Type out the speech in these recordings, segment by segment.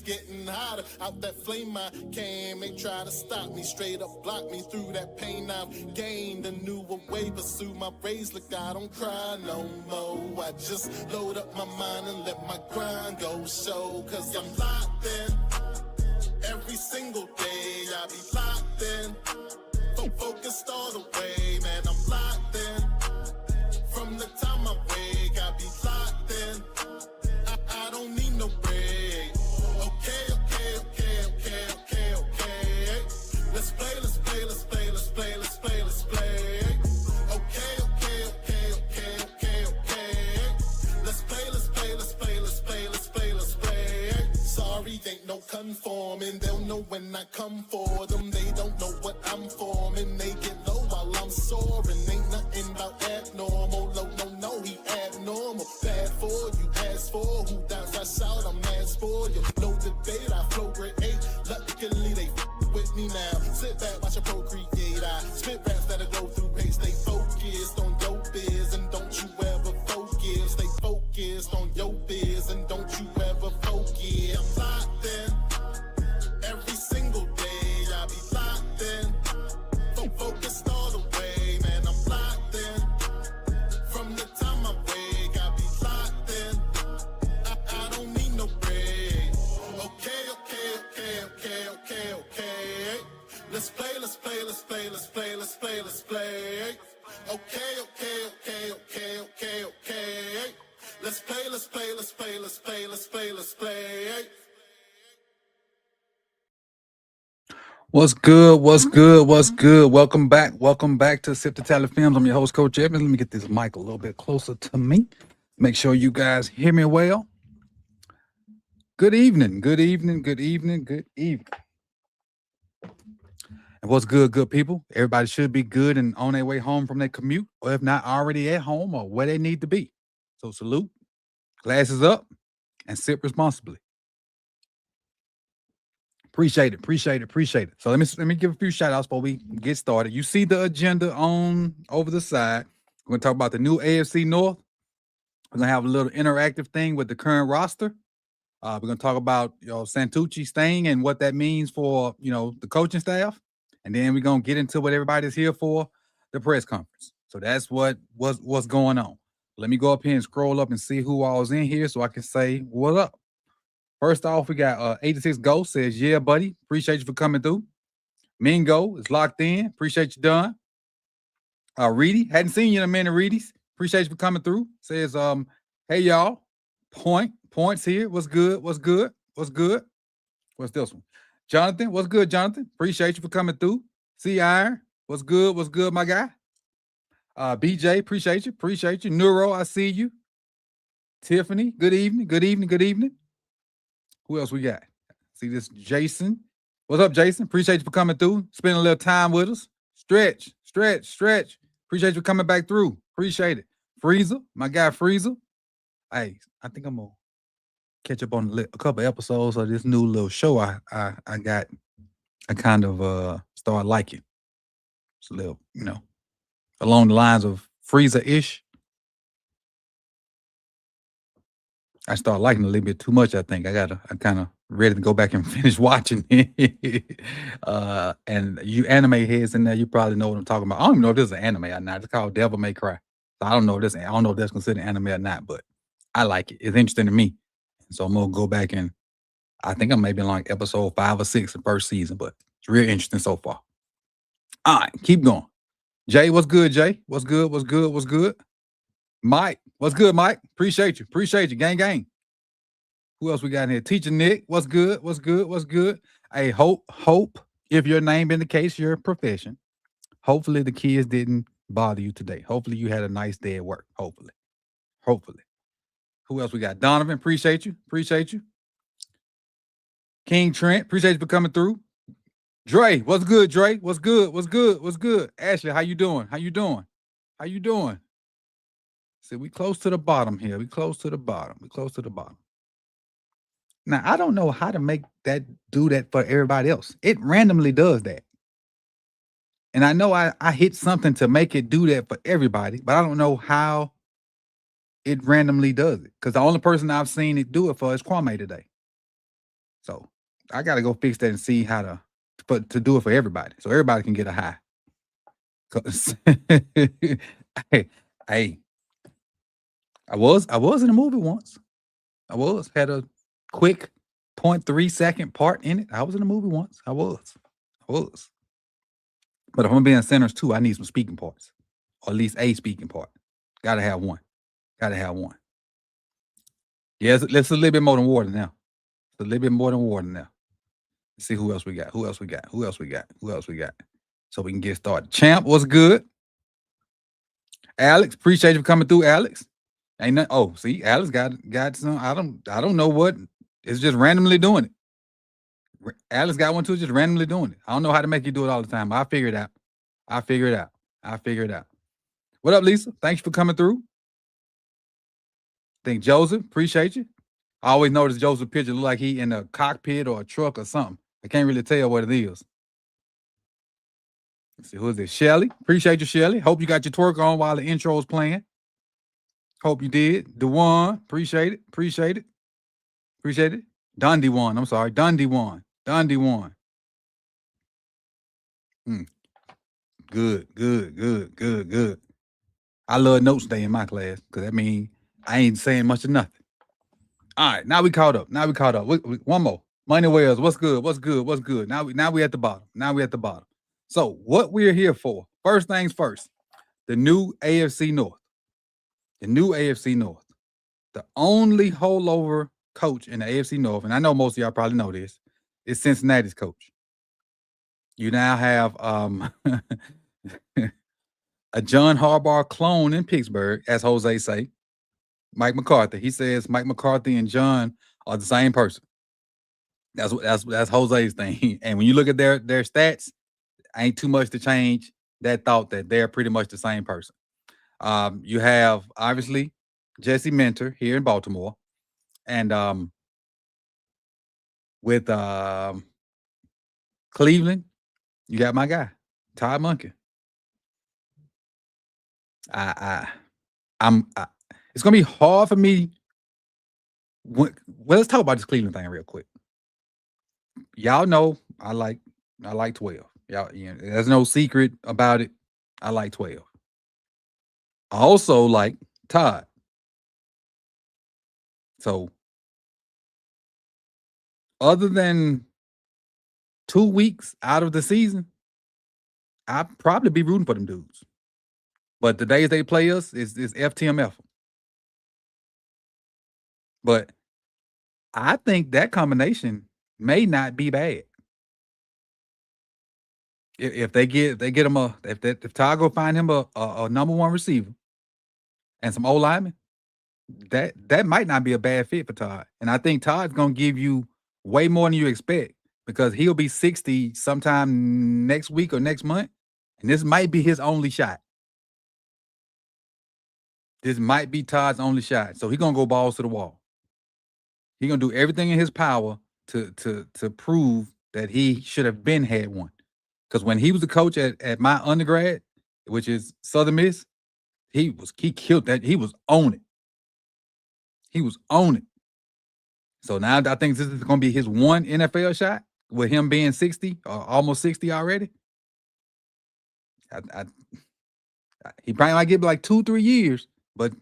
it's getting hotter. Out that flame I came, they try to stop me. Straight up block me through that pain. I've gained a newer way, pursue my rays. Look, I don't cry no more. I just load up my mind and let my grind go show. Cause I'm locked in every single day. I be locked in, focused all the way. Man, I'm locked in from the time I wake. I be locked in, I don't need no break. Okay. Let's play. Okay. Let's play. Sorry, ain't no conforming. They'll know when I come for them. They don't know what I'm forming. They get low while I'm soaring. Ain't nothing about abnormal. No, he abnormal. Bad for you, ask for who dies. I shout, I'm asked for you. Know the date, I flow grade 8. Luckily, they with me now. Sit back, watch a procreate. I spit raps that'll go through pace. Stay focused on your biz and don't you ever focus. Stay focused on your biz and don't you ever focus. I'm locked in every single day. I be locked in, focused all the way. Man, I'm locked in from the time I wake. I be locked in, I don't need no break. Okay. Let's play. Okay. Let's play. What's good? Welcome back to Sip to Tally Films. I'm your host, Coach Evans. Let me get this mic a little bit closer to me. Make sure you guys hear me well. Good evening. And what's good people? Everybody should be good and on their way home from their commute, or if not already at home or where they need to be. So salute, glasses up, and sip responsibly. Appreciate it. So let me give a few shout outs before we get started. You see the agenda on over the side. We're gonna talk about the new AFC North. We're gonna have a little interactive thing with the current roster. We're gonna talk about Santucci's thing and what that means for the coaching staff, and then we're gonna get into what everybody's here for, the press conference. So that's what's going on. Let me go up here and scroll up and see who all's in here so I can say what up. First off, we got 86 Ghost says, yeah, buddy. Appreciate you for coming through. Mingo is locked in. Appreciate you done. Reedy, hadn't seen you in a minute, Reedy's. Appreciate you for coming through. Says, hey, y'all. Points here. What's good? What's this one? Jonathan, what's good, Jonathan? Appreciate you for coming through. C Iron, what's good, my guy? BJ, appreciate you. Neuro, I see you. Tiffany, good evening. Who else we got? See this Jason. What's up, Jason? Appreciate you for coming through. Spending a little time with us. Stretch. Appreciate you coming back through. Appreciate it. Freezer, my guy Freezer. Hey, I think I'm gonna catch up on a couple episodes of this new little show I got. I kind of started liking. It's a little, along the lines of Freezer-ish. I started liking it a little bit too much, I think. I'm kind of ready to go back and finish watching it. And you anime heads in there, you probably know what I'm talking about. I don't even know if this is an anime or not. It's called Devil May Cry. So I don't know if that's considered anime or not, but I like it. It's interesting to me. So I'm gonna go back and I think I'm maybe on like episode 5 or 6 of the first season, but it's real interesting so far. All right, keep going. Jay, what's good, Jay? What's good? Mike, what's good, Mike? Appreciate you. Gang. Who else we got in here? Teacher Nick, what's good? Hey, hope, if your name indicates your profession, hopefully the kids didn't bother you today. Hopefully you had a nice day at work. Hopefully. Who else we got? Donovan, appreciate you. King Trent, appreciate you for coming through. Dre, what's good, Dre? What's good? Ashley, how you doing? See, we close to the bottom here. We close to the bottom. Now, I don't know how to make that do that for everybody else. It randomly does that. And I know I hit something to make it do that for everybody, but I don't know how it randomly does it. Because the only person I've seen it do it for is Kwame today. So I got to go fix that and see how to do it for everybody, so everybody can get a high. 'Cause hey, hey, I was in a movie once. I had a quick 0.3-second part in it. I was in a movie once. I was. But if I'm being Sinners 2, I need some speaking parts, or at least a speaking part. Gotta have one. Yeah, it's a little bit more than water now. It's a little bit more than water now. Let's see who else we got. So we can get started. Champ, what's good? Alex, appreciate you for coming through, Alex. Ain't nothing. Oh, see, Alex got some. I don't know what. It's just randomly doing it. Alex got one too, just randomly doing it. I don't know how to make you do it all the time. I'll figure it out. What up, Lisa? Thanks for coming through. Think Joseph, appreciate you. I always notice Joseph's picture look like he in a cockpit or a truck or something. I can't really tell what it is. Let's see, who is this? Shelly. Appreciate you, Shelly. Hope you got your twerk on while the intro was playing. Hope you did. Dewan, appreciate it. Dundee won. I'm sorry. Dundee won. Good. I love notes day in my class because that means I ain't saying much of nothing. All right, now we caught up. One more. Money Wells, what's good? Now we at the bottom. So what we're here for, first things first, the new AFC North. The only holdover coach in the AFC North, and I know most of y'all probably know this, is Cincinnati's coach. You now have a John Harbaugh clone in Pittsburgh, as Jose say. Mike McCarthy. He says Mike McCarthy and John are the same person. That's Jose's thing. And when you look at their stats, ain't too much to change that thought that they're pretty much the same person. You have obviously Jesse Minter here in Baltimore, and with Cleveland, you got my guy Todd Monken. It's gonna be hard for me. Well, let's talk about this Cleveland thing real quick. Y'all know I like 12. Y'all, there's no secret about it. I like 12. I also like Todd. So, other than 2 weeks out of the season, I'd probably be rooting for them dudes. But the days they play us is FTMF. But I think that combination may not be bad. If they get him if Todd go find him a number one receiver and some old linemen, that might not be a bad fit for Todd. And I think Todd's gonna give you way more than you expect because he'll be 60 sometime next week or next month, and this might be his only shot. This might be Todd's only shot, so he's gonna go balls to the wall. He's gonna do everything in his power to prove that he should have been had one. Because when he was the coach at my undergrad, which is Southern Miss, he killed that. He was on it. So now I think this is going to be his one NFL shot with him being 60 or almost 60 already. He probably might get like 2-3 years, but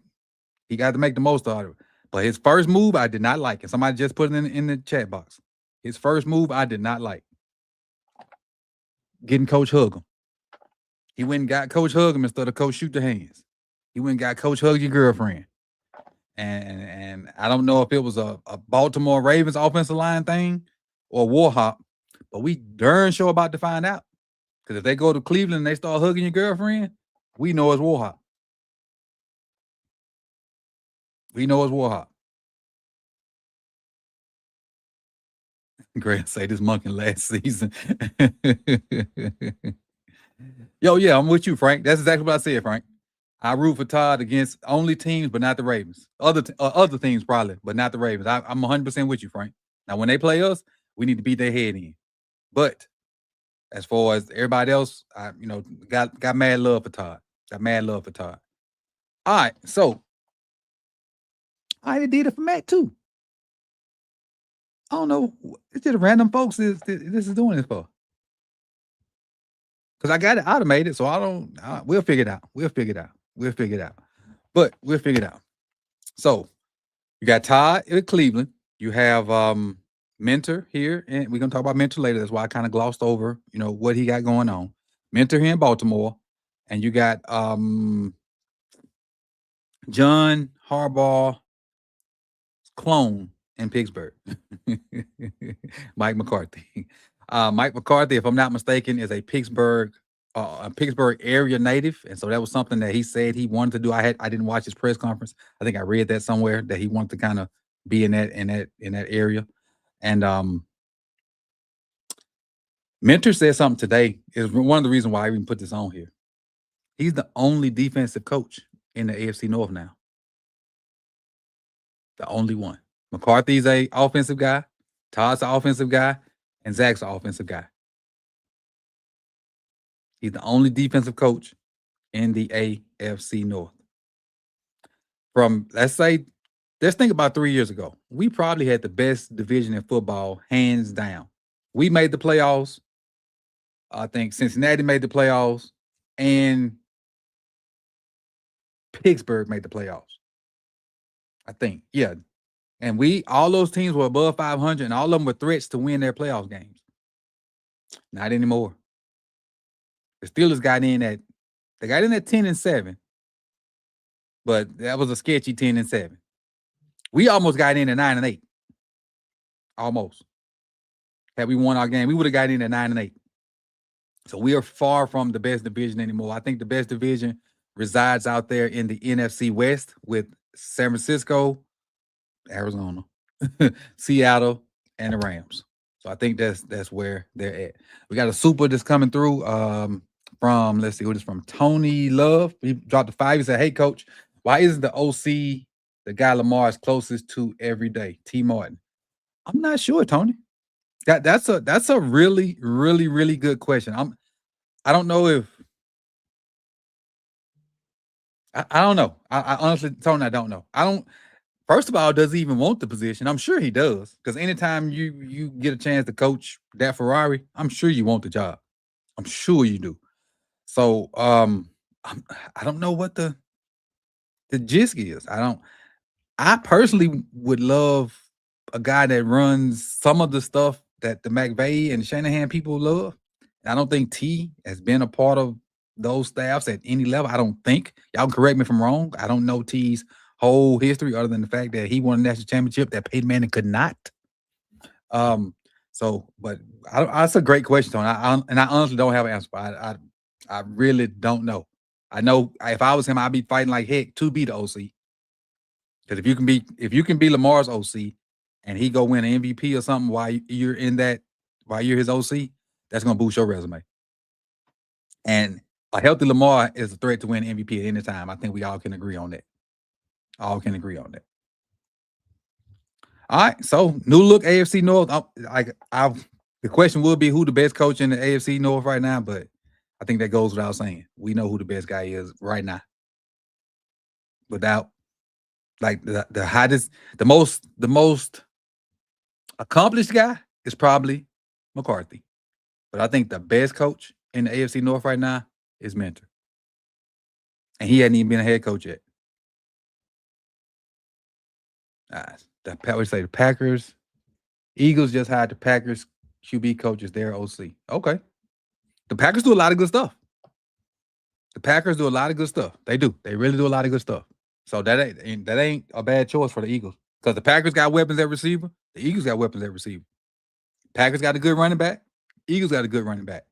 he got to make the most out of it. But his first move, I did not like. And somebody just put it in the chat box. His first move, I did not like. Getting Coach Hugum. He went and got Coach Hugum instead of Coach Shoot the Hands. He went and got Coach Hug Your Girlfriend. And I don't know if it was a Baltimore Ravens offensive line thing or war hop, but we darn sure about to find out. Because if they go to Cleveland and they start hugging your girlfriend, we know it's war hop. Grant say this monkey last season. Yo, yeah, I'm with you, Frank. That's exactly what I said, Frank. I root for Todd against only teams, but not the Ravens. Other teams probably, but not the Ravens. I'm 100% with you, Frank. Now, when they play us, we need to beat their head in. But as far as everybody else, I got mad love for Todd. All right, so I did it for Matt too. I don't know. It's just random folks this is doing this for. Because I got it automated, so I don't. We'll figure it out. We'll figure it out. We'll figure it out. But we'll figure it out. So you got Todd in Cleveland. You have Mentor here, and we're gonna talk about Mentor later. That's why I kind of glossed over, what he got going on. Mentor here in Baltimore, and you got John Harbaugh clone in Pittsburgh, Mike McCarthy. Mike McCarthy, if I'm not mistaken, is a Pittsburgh area native, and so that was something that he said he wanted to do. I didn't watch his press conference. I think I read that somewhere that he wanted to kind of be in that area. And Mentor said something today. Is one of the reasons why I even put this on here. He's the only defensive coach in the AFC North now. The only one. McCarthy's a offensive guy, Todd's an offensive guy, and Zach's an offensive guy. He's the only defensive coach in the AFC North. From, let's think about 3 years ago. We probably had the best division in football, hands down. We made the playoffs. I think Cincinnati made the playoffs, and Pittsburgh made the playoffs. I think, yeah. And all those teams were above 500, and all of them were threats to win their playoff games. Not anymore. The Steelers got in at 10-7, but that was a sketchy 10-7. We almost got in at 9-8. Almost. Had we won our game, we would have got in at 9-8. So we are far from the best division anymore. I think the best division resides out there in the NFC West with San Francisco, Arizona, Seattle, and the Rams. So I think that's where they're at. We got a super that's coming through from, let's see, what is from Tony Love. He dropped a 5. He said, "Hey, coach, why isn't the OC the guy Lamar is closest to every day, T. Martin?" I'm not sure, Tony. That's a really, really, really good question. I don't know if I don't know. I honestly, Tony, I don't know. First of all, does he even want the position? I'm sure he does, because anytime you get a chance to coach that Ferrari, I'm sure you want the job. I'm sure you do. So I don't know what the gist is. I personally would love a guy that runs some of the stuff that the McVay and Shanahan people love. I don't think T has been a part of those staffs at any level. I don't think. Y'all can correct me if I'm wrong. I don't know T's whole history other than the fact that he won a national championship that Peyton Manning could not. But that's a great question, Tony. I honestly don't have an answer. I really don't know. I know if I was him, I'd be fighting like heck to be the OC. Because if you can be Lamar's OC and he go win an MVP or something while you're his OC, that's gonna boost your resume. And a healthy Lamar is a threat to win MVP at any time. I think we all can agree on that. All can agree on that. All right, so new look AFC North. The question will be who the best coach in the AFC North right now, but I think that goes without saying. We know who the best guy is right now. Without, like, the hottest, the most accomplished guy is probably McCarthy. But I think the best coach in the AFC North right now is Mentor. And he hadn't even been a head coach yet. The Packers, Eagles just hired the Packers QB coach as their OC. Okay. The Packers do a lot of good stuff. They do. They really do a lot of good stuff. So that ain't a bad choice for the Eagles. Because the Packers got weapons at receiver. The Eagles got weapons at receiver. Packers got a good running back. Eagles got a good running back.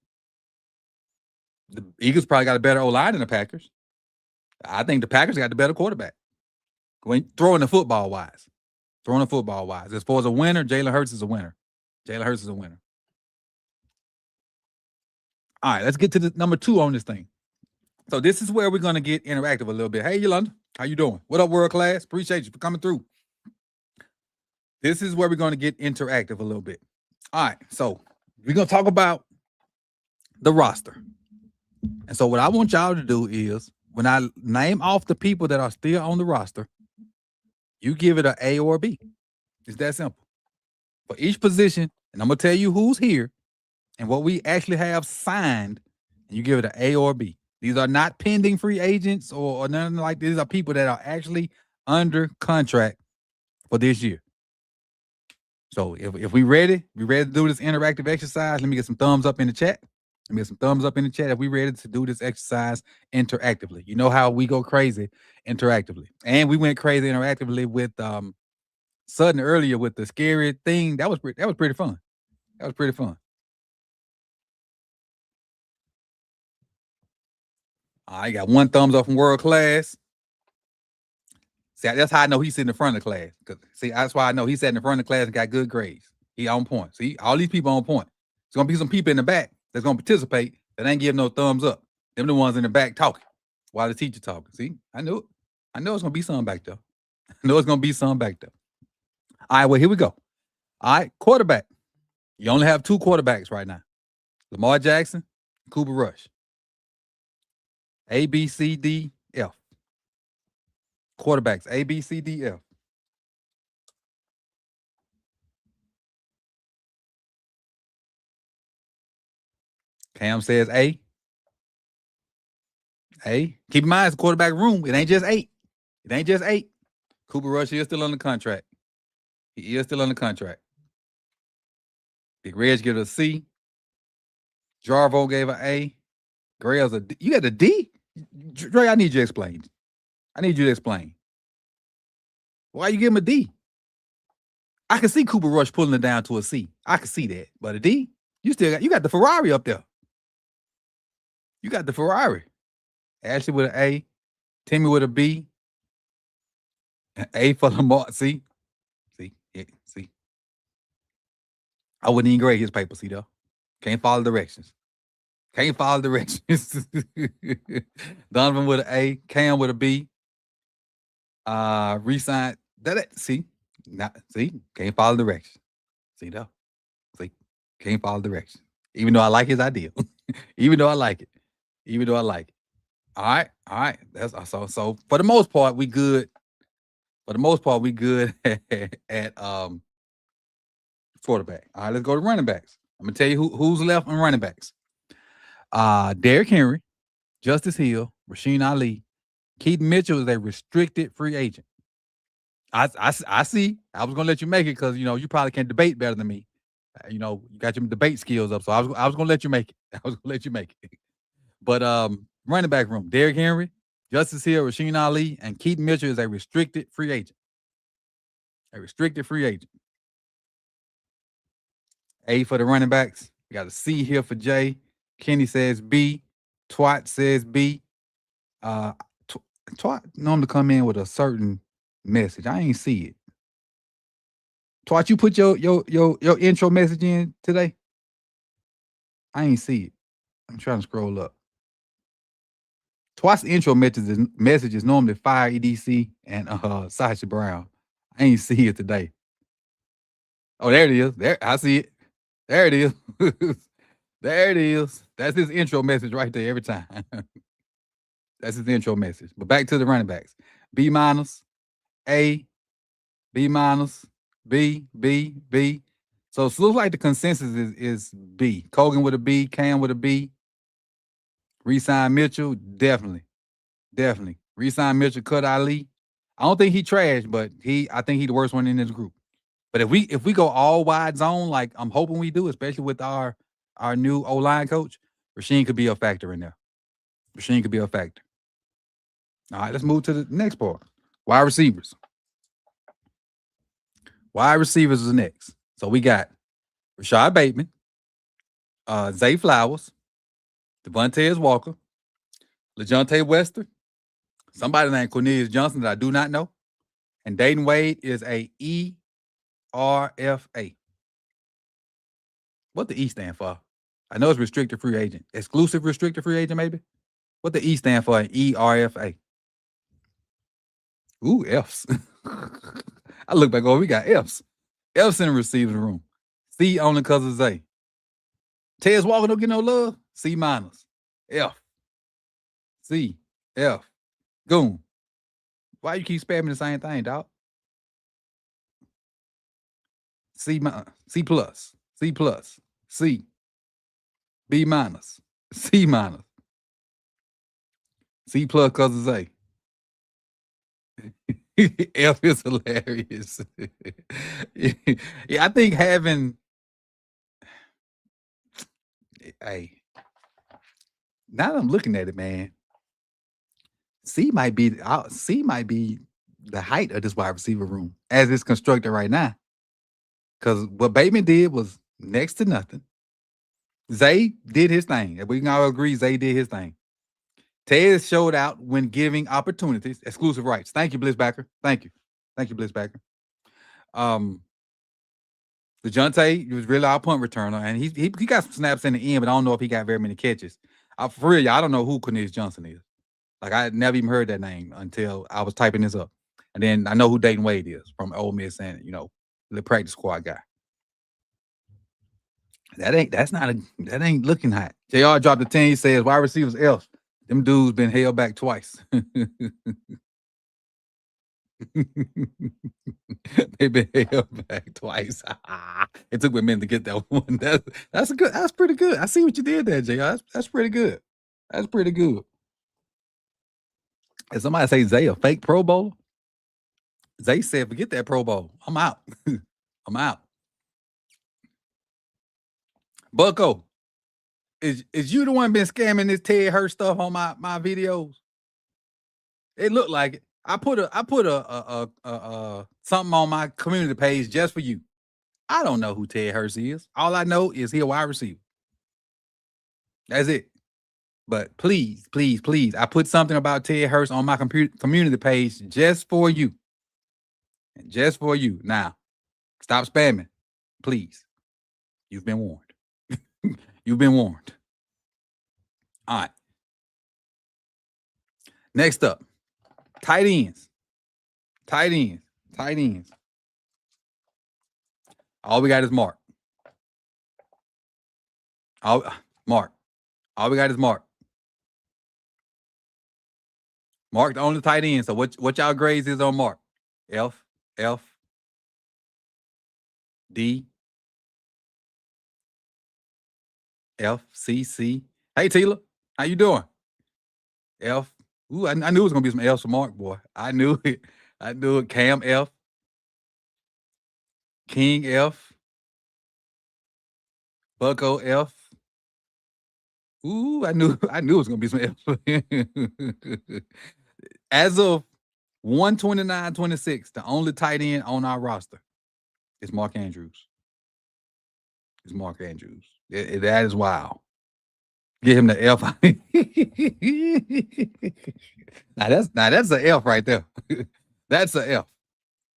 The Eagles probably got a better O-line than the Packers. I think the Packers got the better quarterback. Throwing the football wise. As far as a winner, Jalen Hurts is a winner. All right, let's get to the number 2 on this thing. So this is where we're going to get interactive a little bit. Hey, Yolanda, how you doing? What up, world class? Appreciate you for coming through. This is where we're going to get interactive a little bit. All right, so we're going to talk about the roster. And so what I want y'all to do is, when I name off the people that are still on the roster, you give it an A or a B. It's that simple. for each position, and I'm gonna tell you who's here and what we actually have signed, and you give it an A or B. These are not pending free agents or nothing like this. These are people that are actually under contract for this year. So if we ready to do this interactive exercise, let me get some thumbs up in the chat. Let me get some thumbs up in the chat if we ready to do this exercise interactively. You know how we go crazy interactively. And we went crazy interactively with Sutton earlier with the scary thing. That was pretty fun. That was pretty fun. I got one thumbs up from world class. See, that's how I know he's sitting in front of the class. See, that's why I know he's sitting in front of the class and got good grades. He on point. See, all these people on point. There's gonna be some people in the back that's gonna participate that ain't give no thumbs up. Them the ones in the back talking while the teacher talking. See, I knew it. I know it's gonna be some back there. I know it's gonna be some back there. All right, well, here we go. All right, quarterback. You only have two quarterbacks right now. Lamar Jackson, Cooper Rush. A, B, C, D, F. Quarterbacks, A, B, C, D, F. Cam says A. A. Keep in mind, it's a quarterback room. It ain't just 8. It ain't just 8. Cooper Rush is still under contract. He is still under contract. Big Reg gave it a C. Jarvo gave an A. Grail's a D. You got a D? Dre, I need you to explain. I need you to explain. Why you give him a D? I can see Cooper Rush pulling it down to a C. I can see that. But a D? You got the Ferrari up there. You got the Ferrari. Ashley with an A. Timmy with a B. An A for Lamar. See? Yeah, see? I wouldn't even grade his paper, see though. Can't follow directions. Donovan with an A. Cam with a B. Resigned. See? Can't follow directions. See though? See? Can't follow directions. Even though I like his idea. Even though I like it. All right. That's so for the most part, we good. At quarterback. All right, let's go to running backs. I'm gonna tell you who's left on running backs. Derrick Henry, Justice Hill, Rasheen Ali, Keaton Mitchell is a restricted free agent. I see. I was gonna let you make it because you probably can debate better than me. You got your debate skills up, so I was gonna let you make it. But running back room: Derrick Henry, Justice Hill, Rasheen Ali, and Keaton Mitchell is a restricted free agent. A for the running backs. We got a C here for Jay. Kenny says B. Twat says B. Twat normally come in with a certain message. I ain't see it. Twat, you put your intro message in today? I ain't see it. I'm trying to scroll up. Twat's intro message is normally Fire EDC and Sasha Brown. I ain't see it today. Oh, there it is. There, I see it. There it is. There it is. That's his intro message right there every time. That's his intro message. But back to the running backs. B minus, A, B minus, B, B, B. So it looks like the consensus is B. Cogan with a B, Cam with a B. Resign Mitchell, definitely. Resign Mitchell, cut Ali. I don't think he trashed, but I think he's the worst one in this group. But if we go all wide zone, like I'm hoping we do, especially with our new O-line coach, Rasheen could be a factor in there. All right, let's move to the next part. Wide receivers. Wide receivers is next. So we got Rashad Bateman, Zay Flowers, Devontae Walker, LeJounte Wester, somebody named Cornelius Johnson that I do not know, and Dayton Wade is a ERFA. What the E stand for? I know it's restricted free agent. Exclusive restricted free agent, maybe? What the E stand for in ERFA? Ooh, F's. I look back over, we got F's. F's in the receiving room. C only because of Zay. Tez Walker don't get no love. C minus. F. C. F. Goon. Why you keep spamming the same thing, dog? C plus, C plus, C, B minus, C minus, C plus because it's A. F is hilarious. Yeah, I think having hey, now that I'm looking at it, man, C might be the height of this wide receiver room as it's constructed right now. Because what Bateman did was next to nothing. Zay did his thing. We can all agree Zay did his thing. Ted showed out when giving opportunities, exclusive rights. Thank you, Blitzbacker. Thank you, Blitzbacker. DeJounte was really our punt returner, and he got some snaps in the end, but I don't know if he got very many catches. For real, I don't know who Cornelius Johnson is. Like I had never even heard that name until I was typing this up, and then I know who Dayton Wade is from Ole Miss, and the practice squad guy. That ain't looking hot. JR dropped the 10. He says wide receivers else. Them dudes been held back twice. They've been held back twice. It took me a minute to get that one. That's pretty good. I see what you did there, JR. That's pretty good. That's pretty good. If somebody say Zay a fake Pro Bowler, Zay said, forget that Pro Bowl. I'm out. I'm out. Bucko, is you the one been scamming this Ted Hurst stuff on my videos? It looked like it. I put a something on my community page just for you. I don't know who Ted Hurst is. All I know is he a wide receiver. That's it. But please, please, please, I put something about Ted Hurst on my community page just for you. Just for you. Now, stop spamming, please. You've been warned. You've been warned. All right. Next up, tight ends. Tight ends. Tight ends. All we got is Mark. Mark. All we got is Mark. Mark the only tight end. So what y'all grades is on Mark? F, D, F, C, C. Hey, Tila. How you doing? F. Ooh, I knew it was going to be some F's for Mark, boy. I knew it. I knew it. Cam, F. King, F. Bucko, F. Ooh, I knew it was going to be some F's. As of 129-26, the only tight end on our roster is Mark Andrews. It's Mark Andrews. That is wild. Get him the F. now that's an F right there. That's an F.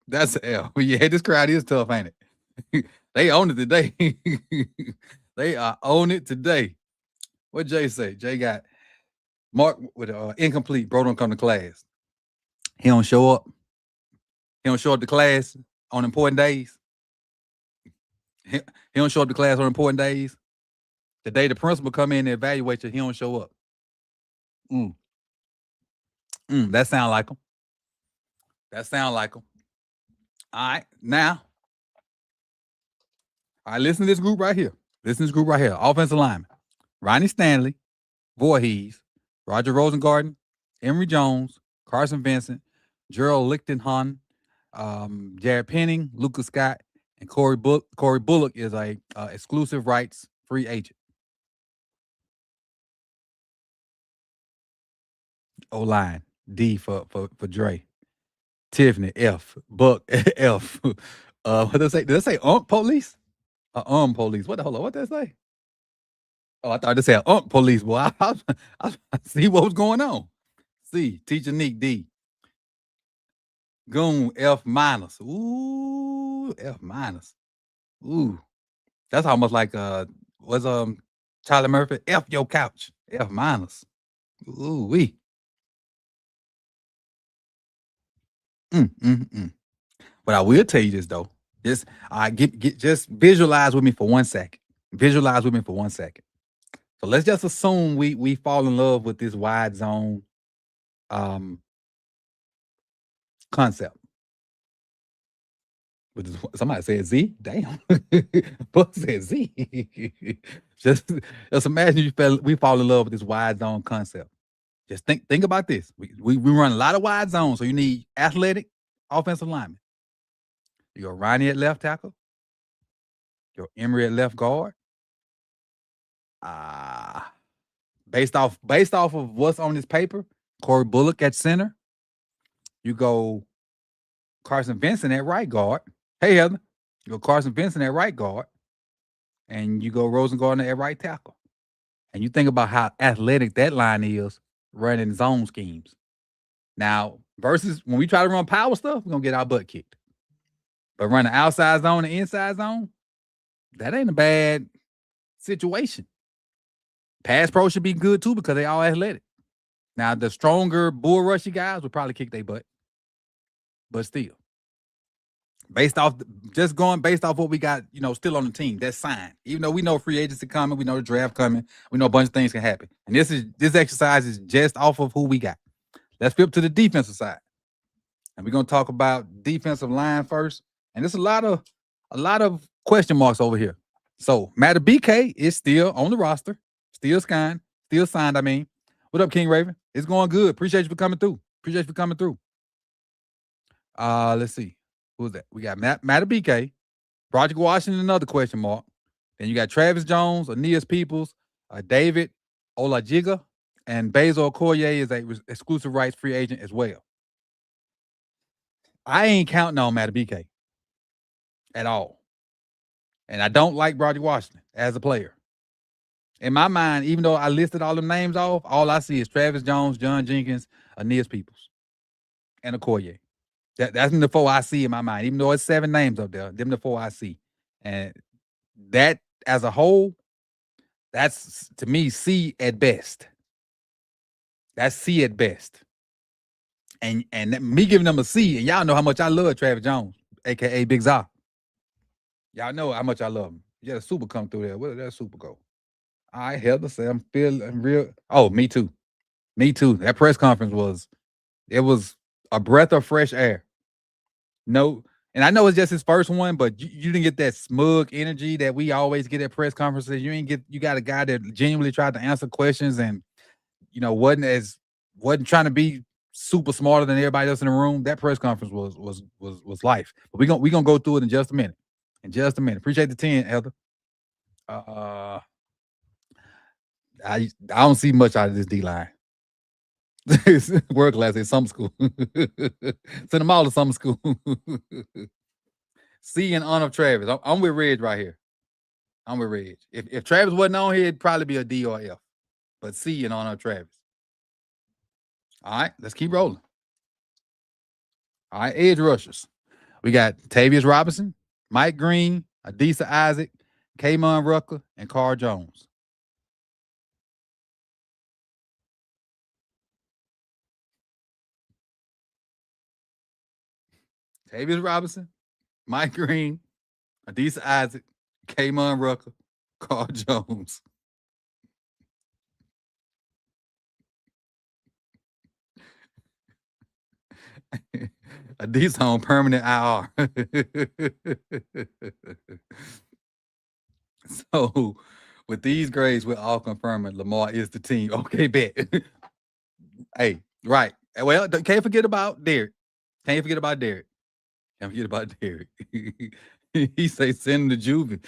That's an F. Yeah, this crowd is tough, ain't it? They own it today. They are on it today. What Jay say? Jay got Mark with incomplete. Bro don't come to class. He don't show up. He don't show up to class on important days. He don't show up to class on important days. The day the principal come in and evaluate you, he don't show up. That sound like him. That sound like him. All right, now. All right, listen to this group right here. Offensive lineman. Ronnie Stanley, Voorhees, Roger Rosengarten, Emory Jones, Carson Vincent, Gerald Lichtenhahn, Jared Penning, Lucas Scott, and Corey Bullock is a exclusive rights free agent. O-line, D for Dre. Tiffany, F. Buck, F. What did they say? Police? Police. What did they say? Oh, I thought they said police. Boy, I see what was going on. C. Teacher Nick, D. Goon, F minus. Ooh, F minus. Ooh. That's almost like was Charlie Murphy. F your couch. F minus. Ooh wee. But I will tell you this though. Just just visualize with me for 1 second. Visualize with me for 1 second. So let's just assume we fall in love with this wide zone concept. Somebody said Z. Damn. Buck said Z. just imagine we fall in love with this wide zone concept. Just think about this. We run a lot of wide zones, so you need athletic offensive linemen. You go Ronnie at left tackle. Your Emery at left guard. Based off of what's on this paper, Corey Bullock at center. You go Carson Vincent at right guard. Hey, Heather. You go Carson Vincent at right guard. And you go Rosengarten at right tackle. And you think about how athletic that line is running zone schemes. Now, versus when we try to run power stuff, we're going to get our butt kicked. But running outside zone and inside zone, that ain't a bad situation. Pass pro should be good too because they all athletic. Now, the stronger bull rushy guys would probably kick their butt. But still, based off what we got, still on the team, that's signed. Even though we know free agency coming, we know the draft coming, we know a bunch of things can happen. And this exercise is just off of who we got. Let's flip to the defensive side. And we're gonna talk about defensive line first. And there's a lot of question marks over here. So Matt BK is still on the roster, still signed. I mean, what up, King Raven? It's going good. Appreciate you for coming through. Let's see. Who's that? We got Matt BK, Project Washington, another question mark. Then you got Travis Jones, Aeneas Peoples, David Olajiga, and Basil Okoye is a exclusive rights free agent as well. I ain't counting on Matt BK at all. And I don't like Project Washington as a player. In my mind, even though I listed all them names off, all I see is Travis Jones, John Jenkins, Aeneas Peoples, and Okoye. That's the four I see in my mind. Even though it's 7 names up there, them the 4 I see. And that, as a whole, that's, to me, C at best. That's C at best. And me giving them a C, and y'all know how much I love Travis Jones, a.k.a. Big Za. Y'all know how much I love him. You got a super come through there. Where did that super go? All right, Heather say I'm feeling real. Oh, me too. That press conference was a breath of fresh air. No, and I know it's just his first one, but you didn't get that smug energy that we always get at press conferences. You got a guy that genuinely tried to answer questions and wasn't trying to be super smarter than everybody else in the room. That press conference was life. But we gonna go through it in just a minute. Appreciate the 10, Heather. I don't see much out of this D line. World class at summer school. Send them all to summer school. C in honor of Travis. I'm with Reg right here. I'm with Reg. If Travis wasn't on here, it'd probably be a D or F. But C in honor of Travis. All right, let's keep rolling. All right, edge rushers. We got Tavius Robinson, Mike Green, Adisa Isaac, Kamon Rucker, and Carl Jones. Tavius Robinson, Mike Green, Adisa Isaac, Kamon Rucker, Carl Jones. Adisa on permanent IR. So, with these grades, we're all confirming Lamar is the team. Okay, bet. Hey, right. Well, can't forget about Derek. He say send him to juvie.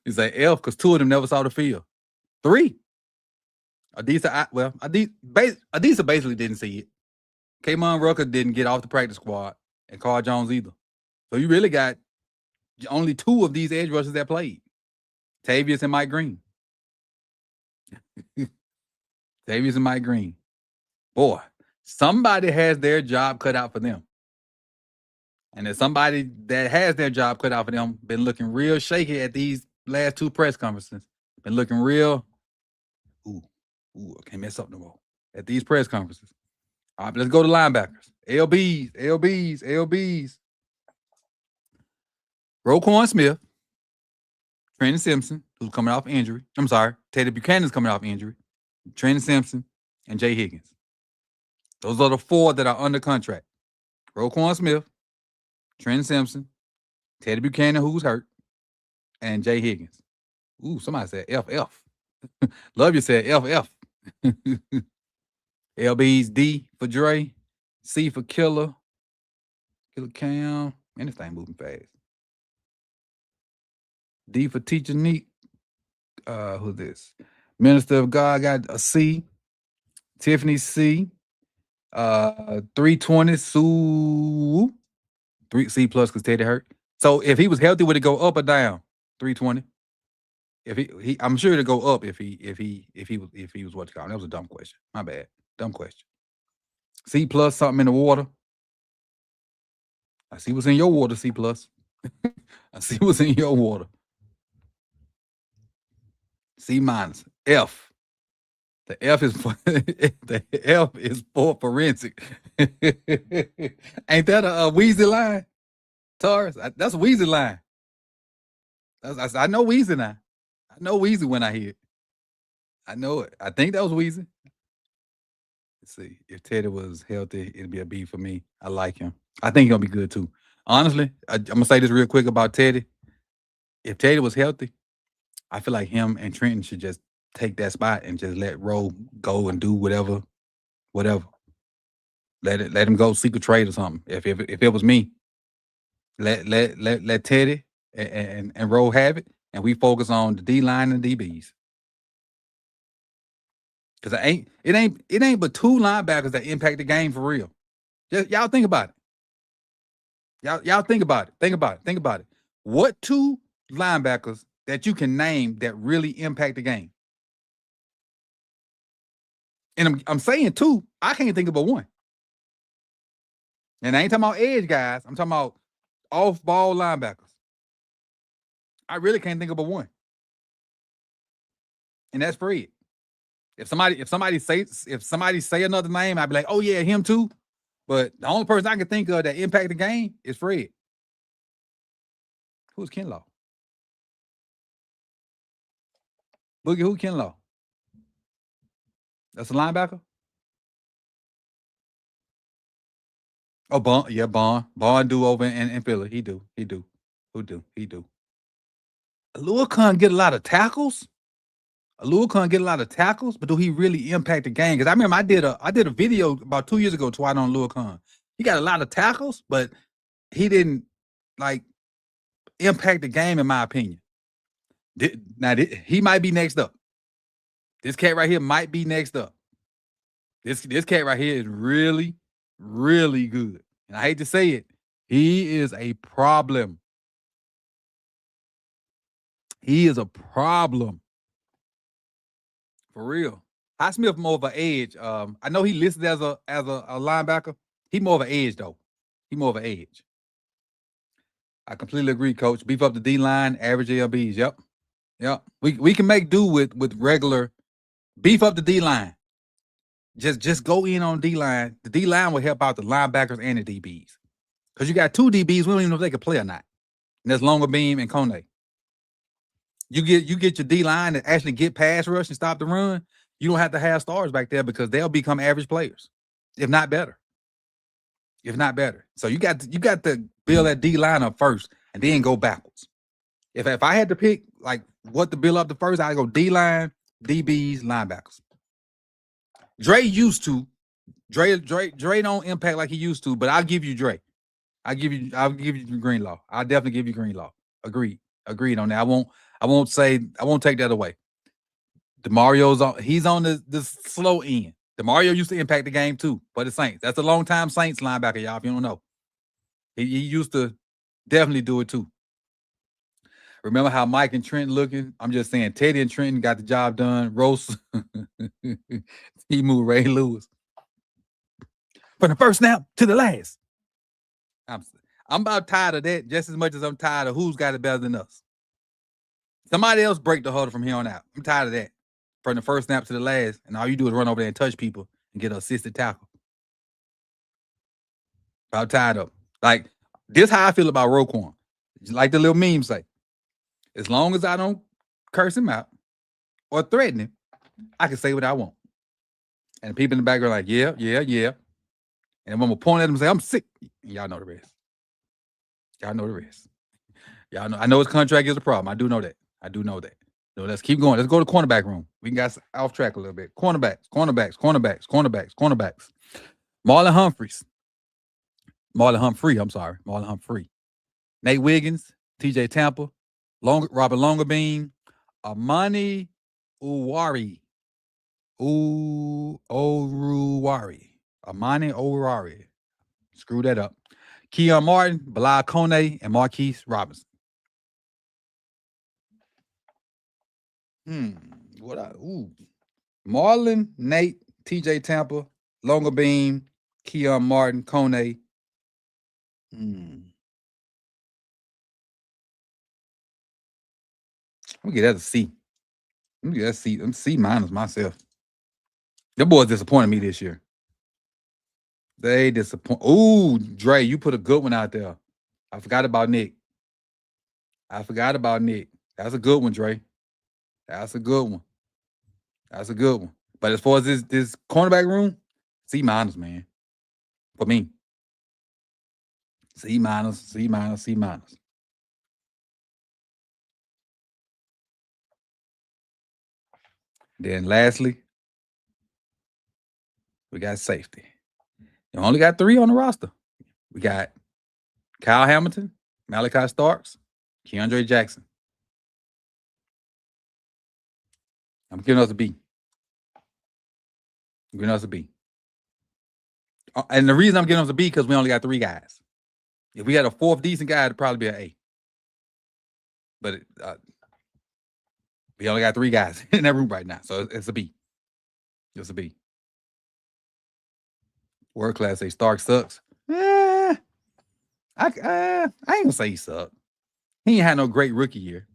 He say F because 2 of them never saw the field. 3. Adisa basically didn't see it. Kamon Rucker didn't get off the practice squad, and Carl Jones either. So you really got only 2 of these edge rushers that played. Tavius and Mike Green. Boy, somebody has their job cut out for them. And if somebody that has their job cut out for them been looking real shaky at these last 2 press conferences. Been looking real, I can't mess up no more at these press conferences. All right, let's go to linebackers. LBs. Roquan Smith, Trenton Simpson, who's coming off injury. I'm sorry, Teddy Buchanan's coming off injury. Trenton Simpson and Jay Higgins. Those are the 4 that are under contract Roquan Smith, Trent Simpson, Teddy Buchanan, who's hurt, and Jay Higgins. Ooh, somebody said FF. Love you said FF. LB's D for Dre, C for Killer Cam, and this thing moving fast. D for Teacher Neat. Who's this? Minister of God got a C. Tiffany C. 320 Sue. 3C plus because Teddy hurt. So if he was healthy, would it go up or down? 320. If he I'm sure it'd go up if he was what you call. That was a dumb question. My bad. Dumb question. C plus something in the water. I see what's in your water, C plus. I see what's in your water. C minus. F. The F is for the F is for forensic. Ain't that a Weezy line? Taurus? That's a Weezy line. I know Weezy now. I know Weezy when I hear it. I know it. I think that was Weezy. Let's see. If Teddy was healthy, it'd be a B for me. I like him. I think he'll be good too. Honestly, I'm gonna say this real quick about Teddy. If Teddy was healthy, I feel like him and Trenton should just take that spot and just let Rowe go and do whatever. Let him go seek a trade or something. If it was me, let Teddy and Rowe have it, and we focus on the D line and DBs. Because it ain't but two linebackers that impact the game for real. Just y'all think about it. Y'all think about it. Think about it. What two linebackers that you can name that really impact the game? And I'm saying two. I can't think of but one. And I ain't talking about edge guys. I'm talking about off-ball linebackers. I really can't think of but one. And that's Fred. If somebody say another name, I'd be like, oh yeah, him too. But the only person I can think of that impact the game is Fred. Who's Kinlaw? Boogie, who Kinlaw? That's a linebacker? Oh, Bond. Yeah, Bond. Bond do over in Philly. He do. Who do? He do. Aluakon get a lot of tackles? But do he really impact the game? Because I remember I did a video about 2 years ago twice on Aluakon. He got a lot of tackles, but he didn't like impact the game, in my opinion. He might be next up. This cat right here might be next up. This cat right here is really, really good. And I hate to say it, he is a problem. He is a problem. For real. Highsmith more of an edge. I know he listed as a linebacker. He more of an edge, though. He more of an edge. I completely agree, Coach. Beef up the D-line, average LBs. Yep. We can make do with regular. Beef up the D-line. Just go in on D-line. The D-line will help out the linebackers and the DBs. Because you got two DBs, we don't even know if they can play or not. And that's Longer Beam and Kone. You get your D-line to actually get pass rush and stop the run. You don't have to have stars back there because they'll become average players, if not better. So you got to build that D-line up first and then go backwards. If I had to pick like what to build up the first, I'd go D-line, DBs, linebackers. Dre don't impact like he used to, but I'll give you Dre. I'll give you Greenlaw. I'll definitely give you Greenlaw. Agreed on that. I won't take that away. He's on the slow end. DeMario used to impact the game too for the Saints. That's a long time Saints linebacker, y'all, if you don't know. He used to definitely do it too. Remember how Mike and Trent looking? I'm just saying Teddy and Trenton got the job done. Rose, he moved Ray Lewis. From the first snap to the last. I'm about tired of that just as much as I'm tired of who's got it better than us. Somebody else break the huddle from here on out. I'm tired of that. From the first snap to the last, and all you do is run over there and touch people and get an assisted tackle. I'm tired of it. Like, this how I feel about Roquan. Like the little meme say, as long as I don't curse him out or threaten him, I can say what I want. And people in the background are like, yeah. And I'm gonna point at him and say, I'm sick. Y'all know the rest. Y'all know the rest. Y'all know. I know his contract is a problem. I do know that. So let's keep going. Let's go to the cornerback room. We got off track a little bit. Cornerbacks. Marlon Humphrey. Nate Wiggins, TJ Tampa, Robert Longerbeam, Amani Uwari. Amani Oruwari. Screw that up. Keon Martin, Bilal Kone, and Marquise Robinson. Marlon, Nate, TJ Tampa, Longerbeam, Keon Martin, Kone. Let me get that a C. I'm C minus myself. The boys disappointed me this year. They disappoint. Ooh, Dre, you put a good one out there. I forgot about Nick. That's a good one, Dre. That's a good one. But as far as this cornerback room, C minus, man. For me. C minus. Then lastly, we got safety. You only got 3 on the roster. We got Kyle Hamilton, Malachi Starks, Keandre Jackson. I'm giving us a B. And the reason I'm giving us a B because we only got 3 guys. If we had a 4th decent guy, it'd probably be an A. But we only got 3 guys in that room right now, so it's a B. World class say Stark sucks. I ain't gonna say he sucked. He ain't had no great rookie year.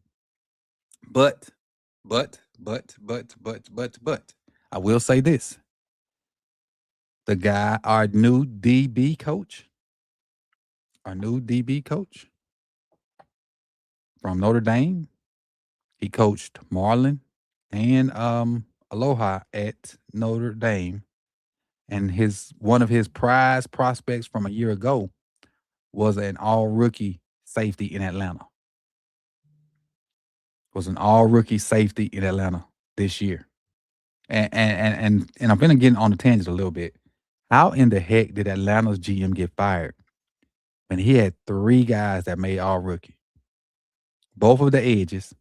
But I will say this. The guy, our new DB coach from Notre Dame, he coached Marlon and Aloha at Notre Dame. And one of his prize prospects from a year ago was an all-rookie safety in Atlanta. This year. And I'm gonna get on the tangent a little bit. How in the heck did Atlanta's GM get fired when he had 3 guys that made all rookie? Both of the edges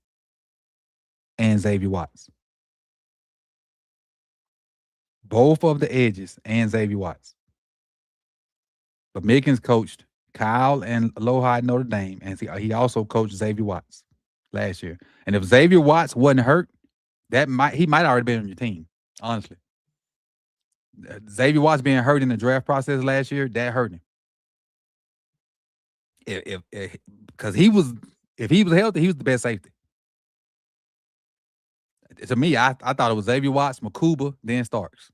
and Xavier Watts. But Mickens coached Kyle and Aloha at Notre Dame, and he also coached Xavier Watts last year. And if Xavier Watts wasn't hurt, he might already been on your team, honestly. Xavier Watts being hurt in the draft process last year, that hurt him. Because if he was healthy, he was the best safety. To me, I thought it was Xavier Watts, Makuba, then Starks.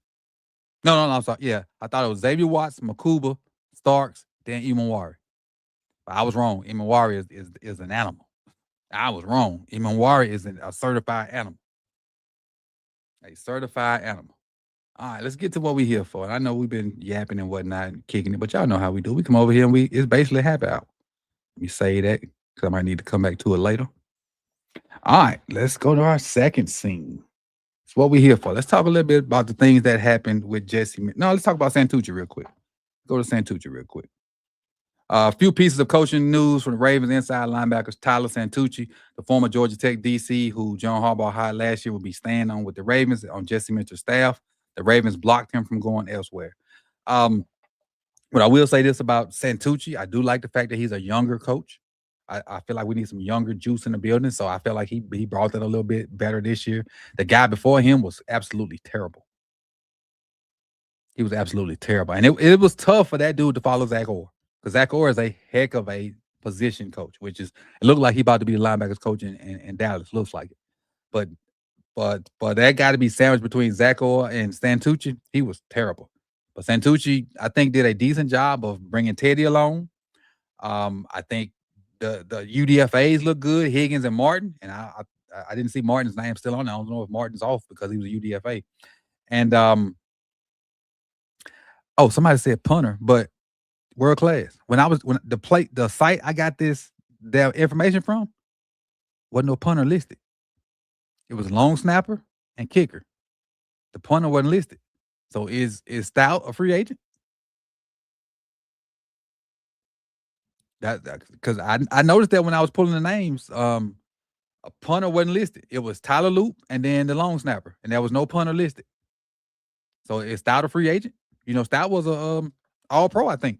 No, I'm sorry. Yeah, I thought it was Xavier Watts, Makuba, Starks, then Imanwari. But I was wrong. Imanwari is an animal. I was wrong. Imanwari is a certified animal. All right, let's get to what we're here for. And I know we've been yapping and whatnot and kicking it, but y'all know how we do. We come over here and it's basically happy hour. Let me say that because I might need to come back to it later. All right, let's go to our second scene. It's what we're here for. Let's talk a little bit about the things that happened with Jesse. No, let's talk about Santucci real quick. Go to Santucci real quick. A few pieces of coaching news from the Ravens inside linebackers. Tyler Santucci, the former Georgia Tech DC, who John Harbaugh hired last year, will be staying on with the Ravens on Jesse Mitchell's staff. The Ravens blocked him from going elsewhere. But I will say this about Santucci. I do like the fact that he's a younger coach. I feel like we need some younger juice in the building. So I feel like he brought that a little bit better this year. The guy before him was absolutely terrible. And it was tough for that dude to follow Zach Orr. Because Zach Orr is a heck of a position coach, it looked like he about to be the linebackers coach in Dallas. Looks like it. But that got to be sandwiched between Zach Orr and Santucci. He was terrible. But Santucci, I think, did a decent job of bringing Teddy along. I think the UDFAs look good, Higgins and Martin. And I didn't see Martin's name still on there. I don't know if Martin's off because he was a UDFA. And Oh, somebody said punter, but world class. When the site I got their information from wasn't no punter listed. It was long snapper and kicker. The punter wasn't listed. So is Stout a free agent? That because I noticed that when I was pulling the names, a punter wasn't listed. It was Tyler Loop and then the long snapper, and there was no punter listed. So is Stout a free agent? You know, Stout was a all pro, I think.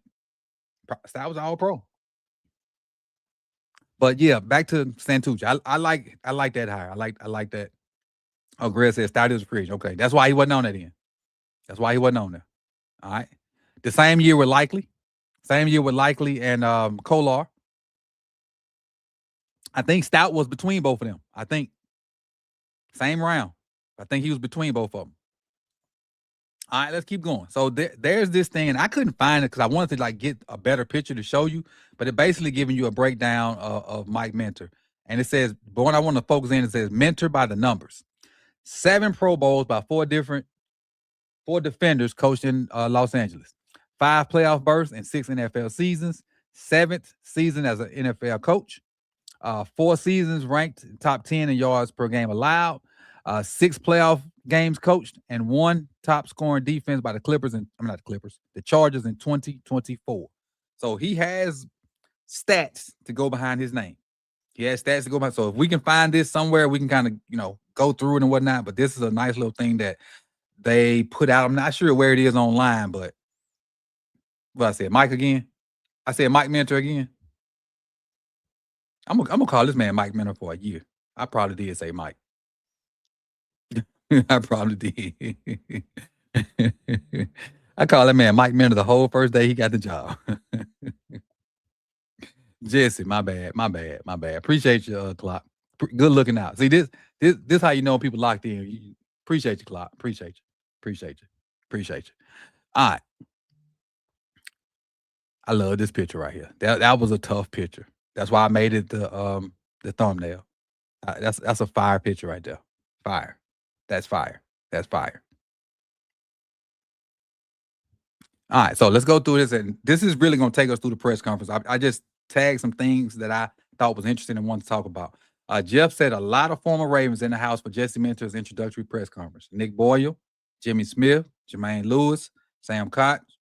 Stout was all pro. But yeah, back to Santucci. I like that hire. I like that. Oh, Greg said Stout is a free agent. Okay, that's why he wasn't on that end. That's why he wasn't on there. All right. The same year with Likely. Same year with Likely and Kolar. I think Stout was between both of them. I think same round. I think he was between both of them. All right, let's keep going. So there's this thing, and I couldn't find it because I wanted to like get a better picture to show you, but it basically giving you a breakdown of Mike Mentor. And it says, but when I want to focus in, it says Mentor by the numbers. 7 Pro Bowls by 4 defenders coached in Los Angeles. 5 playoff berths and 6 NFL seasons. 7th season as an NFL coach. 4 seasons ranked top 10 in yards per game allowed. 6 playoff games coached and 1 top scoring defense by the Clippers and I'm not the Clippers, the Chargers in 2024. So he has stats to go behind his name. He has stats to go behind. So if we can find this somewhere, we can kind of go through it and whatnot. But this is a nice little thing that they put out. I'm not sure where it is online, but what I said, Mike again. I said Mike Mentor again. I'm gonna call this man Mike Mentor for a year. I probably did say Mike. I probably did. I call that man Mike Mentor the whole first day he got the job. Jesse, my bad. Appreciate you, Clock. Good looking out. See this how you know people locked in. Appreciate you, Clock. Appreciate you. All right. I love this picture right here. That was a tough picture. That's why I made it the thumbnail. That's a fire picture right there. Fire. That's fire. All right, so let's go through this, and this is really going to take us through the press conference. I just tagged some things that I thought was interesting and wanted to talk about. Jeff said a lot of former Ravens in the house for Jesse Mentor's introductory press conference. Nick Boyle, Jimmy Smith, Jermaine Lewis, Sam Cox,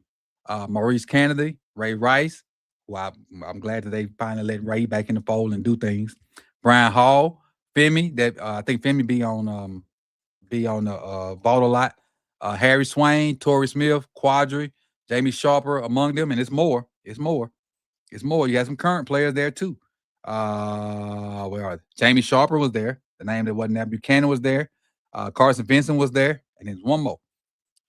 Maurice Kennedy, Ray Rice, who I'm glad that they finally let Ray back in the fold and do things. Brian Hall, Femi, that I think Femi be on the vault a lot. Harry Swain, Torrey Smith, Quadri, Jamie Sharper among them, and it's more. You got some current players there too. Where are they? Jamie Sharper was there. The name that wasn't there. Buchanan was there. Carson Vincent was there, and there's one more.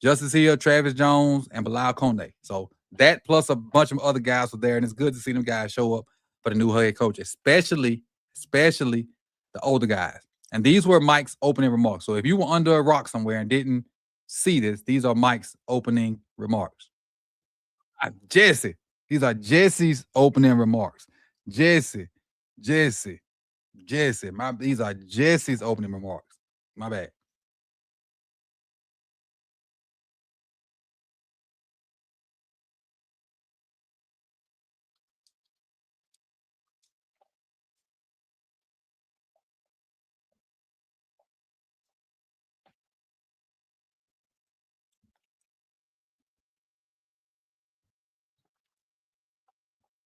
Justice Hill, Travis Jones, and Bilal Konde. So that plus a bunch of other guys were there, and it's good to see them guys show up for the new head coach, especially the older guys. And these were Mike's opening remarks. So if you were under a rock somewhere and didn't see this, these are Mike's opening remarks. Jesse, these are Jesse's opening remarks. Jesse. These are Jesse's opening remarks. My bad.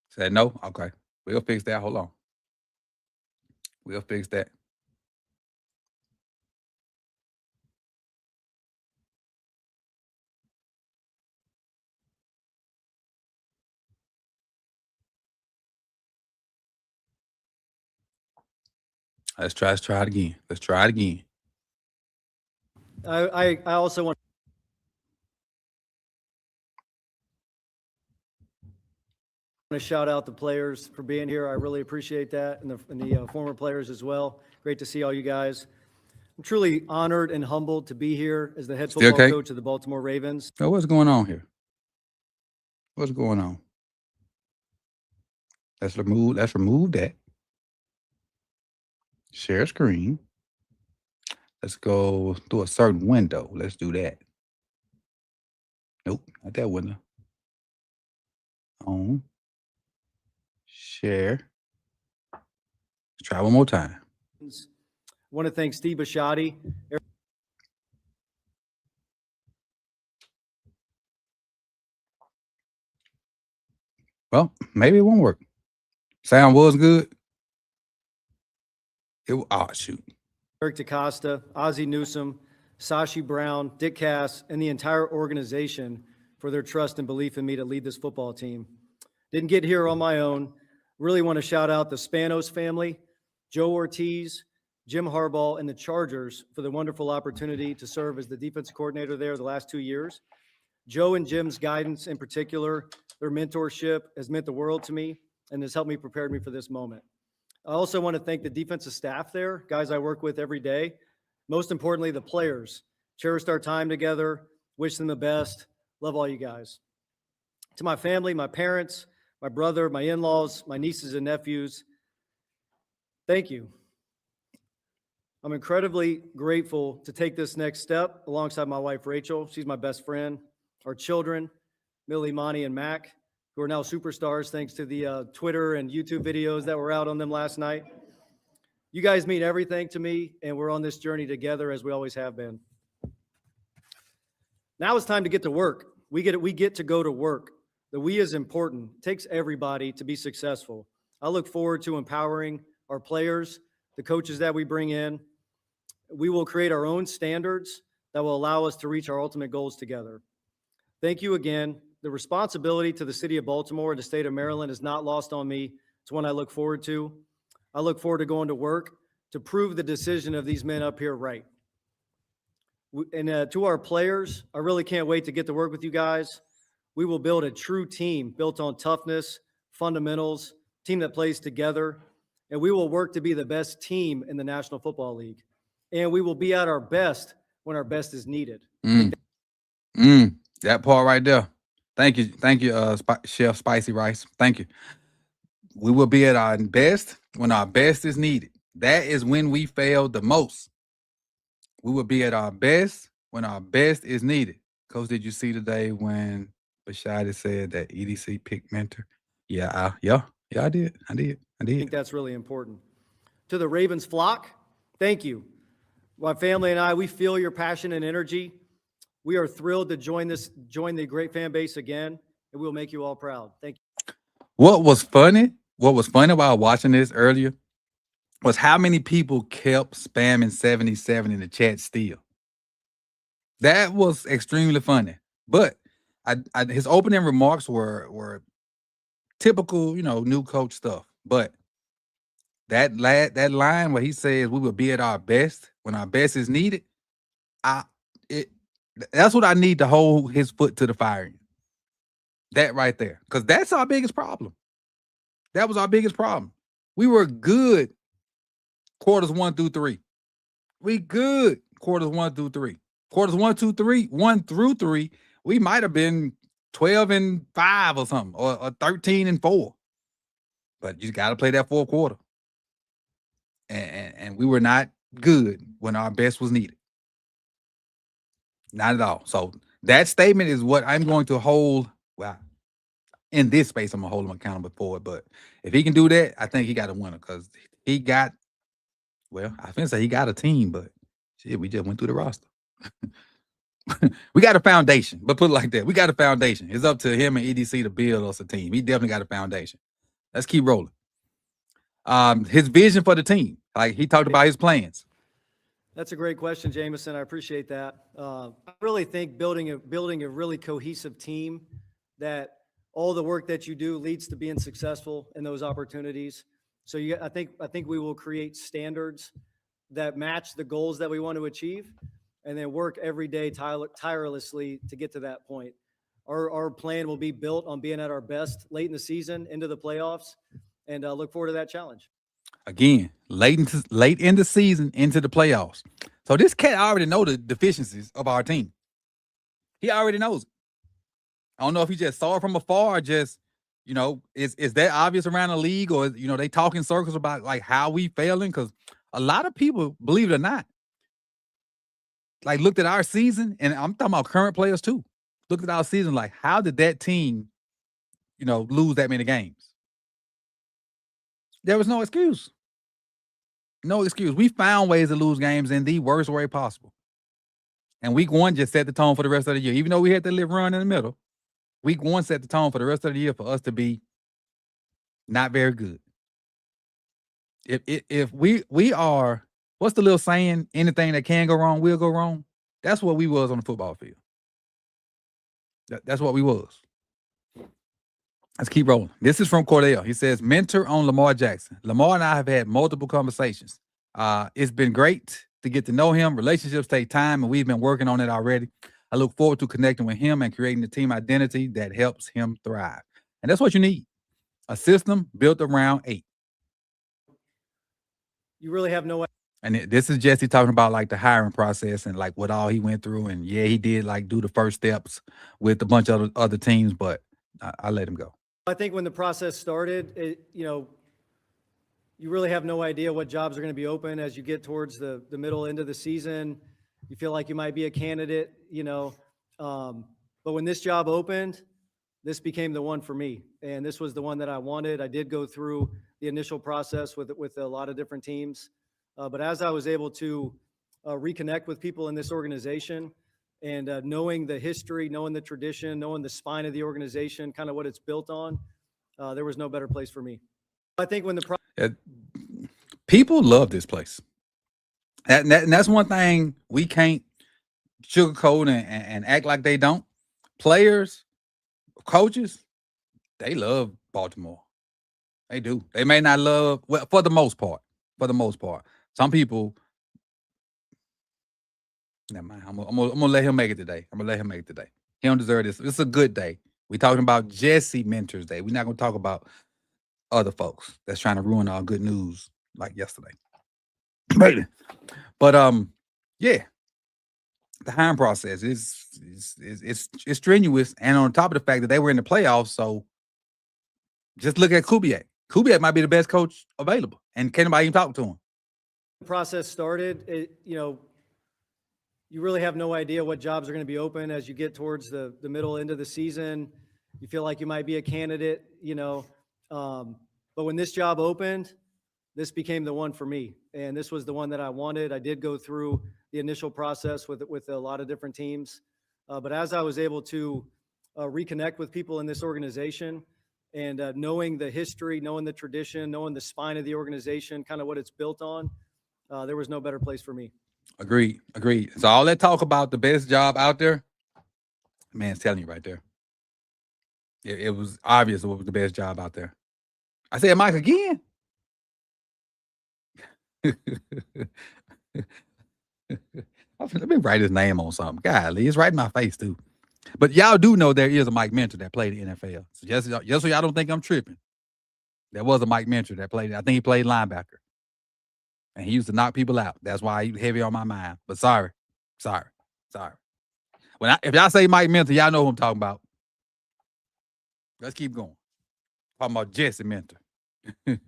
Said no? Okay. We'll fix that. Hold on. We'll fix that. Let's try it again. I also want to shout out the players for being here. I really appreciate that, and the former players as well. Great to see all you guys. I'm truly honored and humbled to be here as the head football coach of the Baltimore Ravens. Oh, what's going on here? What's going on? Let's remove that. Share screen. Let's go through a certain window. Let's do that. Nope, not that window. On. Share. Let's try one more time. I want to thank Steve Bisciotti. Well, maybe it won't work. Sound was good. Oh, shoot. Eric DaCosta, Ozzie Newsome, Sashi Brown, Dick Cass, and the entire organization for their trust and belief in me to lead this football team. Didn't get here on my own. Really want to shout out the Spanos family, Joe Ortiz, Jim Harbaugh, and the Chargers for the wonderful opportunity to serve as the defensive coordinator there the last 2 years. Joe and Jim's guidance in particular, their mentorship has meant the world to me and has helped me prepare me for this moment. I also want to thank the defensive staff there, guys I work with every day. Most importantly, the players. Cherished our time together, wish them the best. Love all you guys. To my family, my parents, my brother, my in-laws, my nieces and nephews, thank you. I'm incredibly grateful to take this next step alongside my wife, Rachel. She's my best friend. Our children, Millie, Monty, and Mac, who are now superstars thanks to the Twitter and YouTube videos that were out on them last night. You guys mean everything to me, and we're on this journey together as we always have been. Now it's time to get to work. We get to go to work. The we is important. It takes everybody to be successful. I look forward to empowering our players, the coaches that we bring in. We will create our own standards that will allow us to reach our ultimate goals together. Thank you again. The responsibility to the city of Baltimore and the state of Maryland is not lost on me. It's one I look forward to. I look forward to going to work to prove the decision of these men up here right. And to our players, I really can't wait to get to work with you guys. We will build a true team built on toughness, fundamentals, team that plays together, and we will work to be the best team in the National Football League. And we will be at our best when our best is needed. That part right there. Thank you, Chef Spicy Rice. Thank you. We will be at our best when our best is needed. That is when we fail the most. We will be at our best when our best is needed. Coach, did you see today when Bashadi said that EDC picked mentor? Yeah, I did. I think that's really important. To the Ravens flock, thank you. My family and I, we feel your passion and energy. We are thrilled to join the great fan base again, and we'll make you all proud. Thank you. What was funny while watching this earlier was how many people kept spamming 77 in the chat still. That was extremely funny. But his opening remarks were typical, new coach stuff. But that line where he says we will be at our best when our best is needed, that's what I need to hold his foot to the fire in. That right there. Because that's our biggest problem. That was our biggest problem. We were good quarters 1 through 3. We good quarters 1 through 3. Quarters 1 through 3, we might have been 12-5 or something, or 13-4. But you got to play that fourth quarter. And we were not good when our best was needed. Not at all. So that statement is what I'm going to hold. Well, in this space, I'm going to hold him accountable for it. But if he can do that, I think he got a winner because he got, well, I was going to say he got a team, but shit, we just went through the roster. We got a foundation, but put it like that. We got a foundation. It's up to him and EDC to build us a team. He definitely got a foundation. Let's keep rolling. His vision for the team. Like he talked about his plans. That's a great question, Jameson. I appreciate that. I really think building a really cohesive team that all the work that you do leads to being successful in those opportunities. So I think we will create standards that match the goals that we want to achieve, and then work every day tirelessly to get to that point. Our plan will be built on being at our best late in the season, into the playoffs, and look forward to that challenge. Again, late in the season, into the playoffs. So this cat already know the deficiencies of our team. He already knows it. I don't know if he just saw it from afar or just, is that obvious around the league, or, they talk in circles about like how we failing? Because a lot of people, believe it or not, like looked at our season, and I'm talking about current players too. looked at our season like, how did that team, lose that many games? There was no excuse. No excuse. We found ways to lose games in the worst way possible. And week 1 just set the tone for the rest of the year. Even though we had to run in the middle, week 1 set the tone for the rest of the year for us to be not very good. If we are, what's the little saying? Anything that can go wrong will go wrong. That's what we was on the football field. That's what we was. Let's keep rolling. This is from Cordell. He says, mentor on Lamar Jackson. Lamar and I have had multiple conversations. It's been great to get to know him. Relationships take time, and we've been working on it already. I look forward to connecting with him and creating the team identity that helps him thrive. And that's what you need. A system built around 8. You really have no. And this is Jesse talking about like the hiring process and like what all he went through. And yeah, he did like do the first steps with a bunch of other teams, but I let him go. I think when the process started, you really have no idea what jobs are going to be open as you get towards the middle end of the season. You feel like you might be a candidate, but when this job opened, this became the one for me. And this was the one that I wanted. I did go through the initial process with a lot of different teams. But as I was able to reconnect with people in this organization and knowing the history, knowing the tradition, knowing the spine of the organization, kind of what it's built on, there was no better place for me. I think when people love this place. And that's one thing we can't sugarcoat and act like they don't. Players, coaches, they love Baltimore. They do. They may not love, well, for the most part. Some people, never mind. I'm gonna let him make it today. He don't deserve this. It's a good day. We're talking about Jesse Mentors Day. We're not gonna talk about other folks that's trying to ruin our good news like yesterday. But yeah, the hiring process is strenuous, and on top of the fact that they were in the playoffs, so just look at Kubiak. Kubiak might be the best coach available, and can't nobody even talk to him. The process started, you really have no idea what jobs are going to be open as you get towards the middle end of the season. You feel like you might be a candidate, but when this job opened, this became the one for me. And this was the one that I wanted. I did go through the initial process with a lot of different teams. But as I was able to reconnect with people in this organization and knowing the history, knowing the tradition, knowing the spine of the organization, kind of what it's built on, there was no better place for me. Agreed. So all that talk about the best job out there, man's telling you right there. It was obvious what was the best job out there. I said, Mike, again? Let me write his name on something. Golly, it's right in my face, too. But y'all do know there is a Mike Mentor that played in the NFL. So just so y'all don't think I'm tripping. There was a Mike Mentor that played. I think he played linebacker. And he used to knock people out. That's why he's heavy on my mind. But sorry. If y'all say Mike Mentor, y'all know who I'm talking about. Let's keep going. Talking about Jesse Mentor. This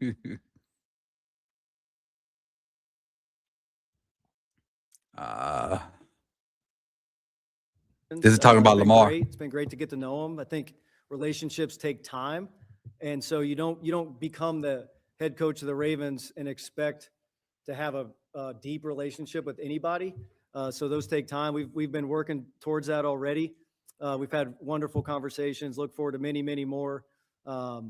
is talking about Lamar. It's been great to get to know him. I think relationships take time. And so you don't become the head coach of the Ravens and expect to have a deep relationship with anybody. So those take time. We've been working towards that already. We've had wonderful conversations. Look forward to many, many more. But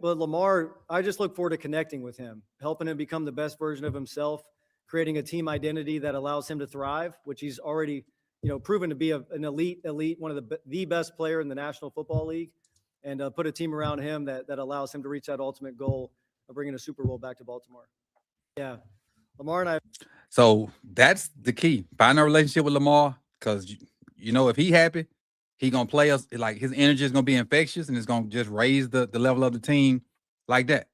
Lamar, I just look forward to connecting with him, helping him become the best version of himself, creating a team identity that allows him to thrive, which he's already, proven to be an elite, one of the best player in the National Football League, and put a team around him that allows him to reach that ultimate goal of bringing a Super Bowl back to Baltimore. Yeah, Lamar and I. So that's the key. Find a relationship with Lamar, because if he happy, he gonna play us. Like, his energy is gonna be infectious, and it's gonna just raise the level of the team like that.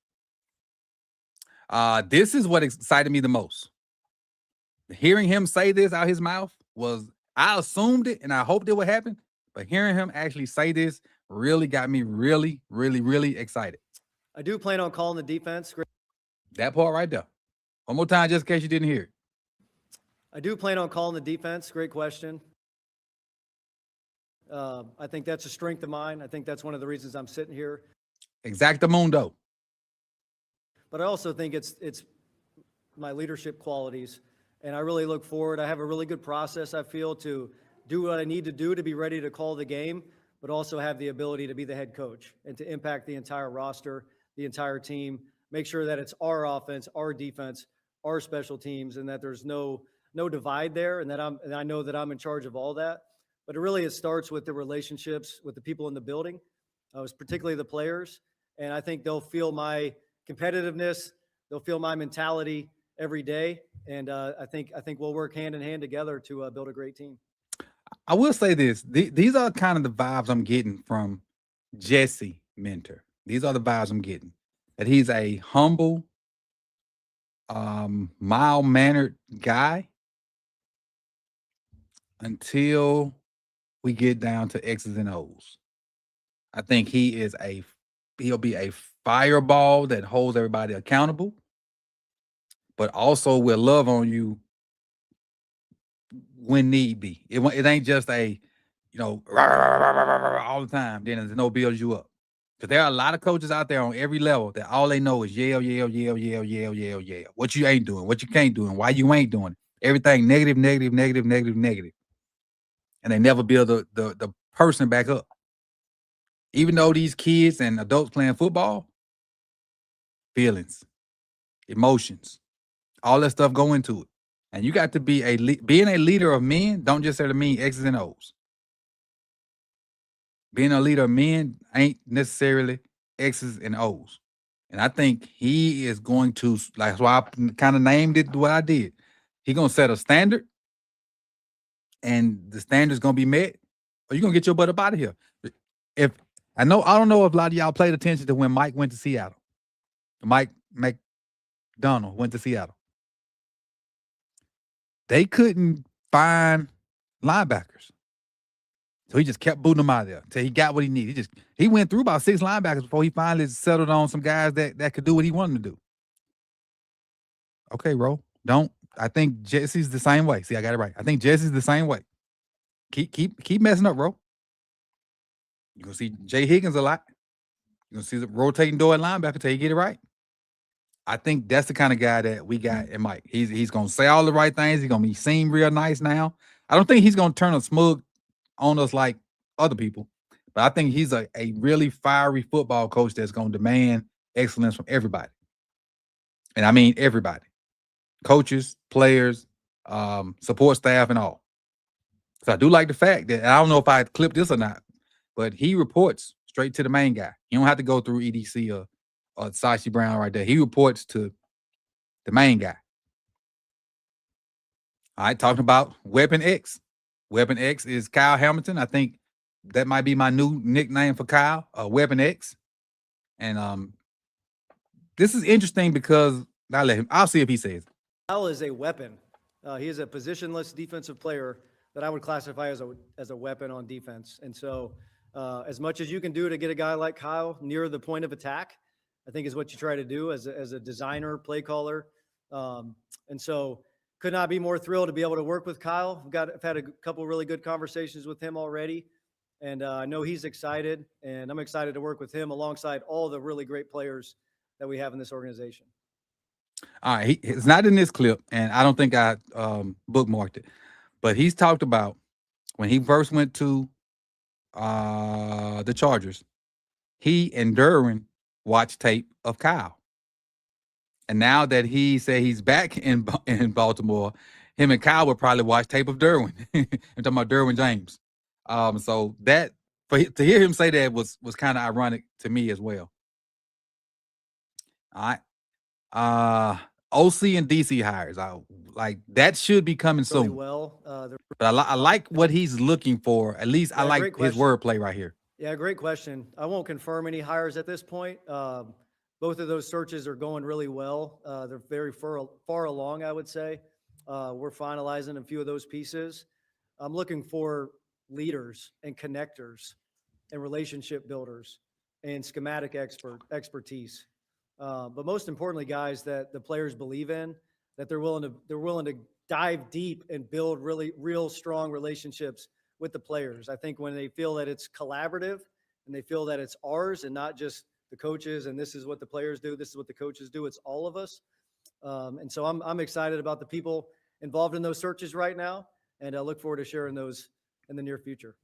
This is what excited me the most. Hearing him say this out his mouth I assumed it and I hoped it would happen, but hearing him actually say this really got me really, really, really excited. I do plan on calling the defense. That part right there. One more time, just in case you didn't hear it. I do plan on calling the defense. Great question. I think that's a strength of mine. I think that's one of the reasons I'm sitting here. Exactamundo. But I also think it's my leadership qualities, and I really look forward. I have a really good process, I feel, to do what I need to do to be ready to call the game, but also have the ability to be the head coach and to impact the entire roster, the entire team, make sure that it's our offense, our defense, our special teams, and that there's no divide there, and I know that I'm in charge of all that. But it starts with the relationships with the people in the building, particularly the players, and I think they'll feel my competitiveness, they'll feel my mentality every day, and I think we'll work hand in hand together to build a great team. I will say this: these are kind of the vibes I'm getting from Jesse Mentor. These are the vibes I'm getting. That he's a humble, mild-mannered guy until we get down to X's and O's. I think he'll be a fireball that holds everybody accountable, but also will love on you when need be. It ain't just a, all the time. Then there's no builds you up. Because there are a lot of coaches out there on every level that all they know is yell, yell, yell, yell, yell, yell, yell. What you ain't doing, what you can't do, and why you ain't doing it. Everything negative, negative, negative, negative, negative. And they never build the person back up. Even though these kids and adults playing football, feelings, emotions, all that stuff go into it. And you got to be being a leader of men don't just necessarily mean X's and O's. Being a leader of men ain't necessarily X's and O's. And I think he is going to, like, so I kind of named it what I did. He's going to set a standard, and the standard's going to be met, or you're going to get your butt up out of here. I don't know if a lot of y'all paid attention to when Mike went to Seattle. Mike McDonald went to Seattle. They couldn't find linebackers. So he just kept booting them out of there until he got what he needed. He went through about 6 linebackers before he finally settled on some guys that could do what he wanted to do. Okay, bro. I think Jesse's the same way. See, I got it right. I think Jesse's the same way. Keep messing up, bro. You're gonna see Jay Higgins a lot. You're gonna see the rotating door at linebacker until you get it right. I think that's the kind of guy that we got in Mike. He's gonna say all the right things. He's gonna seem real nice now. I don't think he's gonna turn a smug on us like other people, but I think he's a really fiery football coach that's gonna demand excellence from everybody. And I mean everybody. Coaches, players, support staff, and all. So I do like the fact that, I don't know if I clipped this or not, but he reports straight to the main guy. You don't have to go through EDC or Sashi Brown right there. He reports to the main guy. All right, talking about Weapon X. Weapon X is Kyle Hamilton. I think that might be my new nickname for Kyle, Weapon X. And this is interesting because I'll see if he says it. Kyle is a weapon. He is a positionless defensive player that I would classify as a weapon on defense. And so as much as you can do to get a guy like Kyle near the point of attack, I think is what you try to do as a designer, play caller. And so could not be more thrilled to be able to work with Kyle. I've had a couple of really good conversations with him already. And I know he's excited, and I'm excited to work with him alongside all the really great players that we have in this organization. All right, it's not in this clip, and I don't think I bookmarked it, but he's talked about when he first went to the Chargers, he and Derwin watched tape of Kyle. And now that he said he's back in Baltimore, him and Kyle would probably watch tape of Derwin. I'm talking about Derwin James. So that to hear him say that was kind of ironic to me as well. All right. OC and DC hires. Like that should be coming Really soon. well, but I like what he's looking for. At least I like his wordplay right here. Yeah, great question. I won't confirm any hires at this point. Both of those searches are going really well. They're very far along, I would say. We're finalizing a few of those pieces. I'm looking for leaders and connectors and relationship builders and schematic expertise. But most importantly, guys that the players believe in, that they're willing to dive deep and build real strong relationships with the players. I think when they feel that it's collaborative and they feel that it's ours and not just the coaches and this is what the players do, this is what the coaches do, it's all of us. And so I'm excited about the people involved in those searches right now, and I look forward to sharing those in the near future.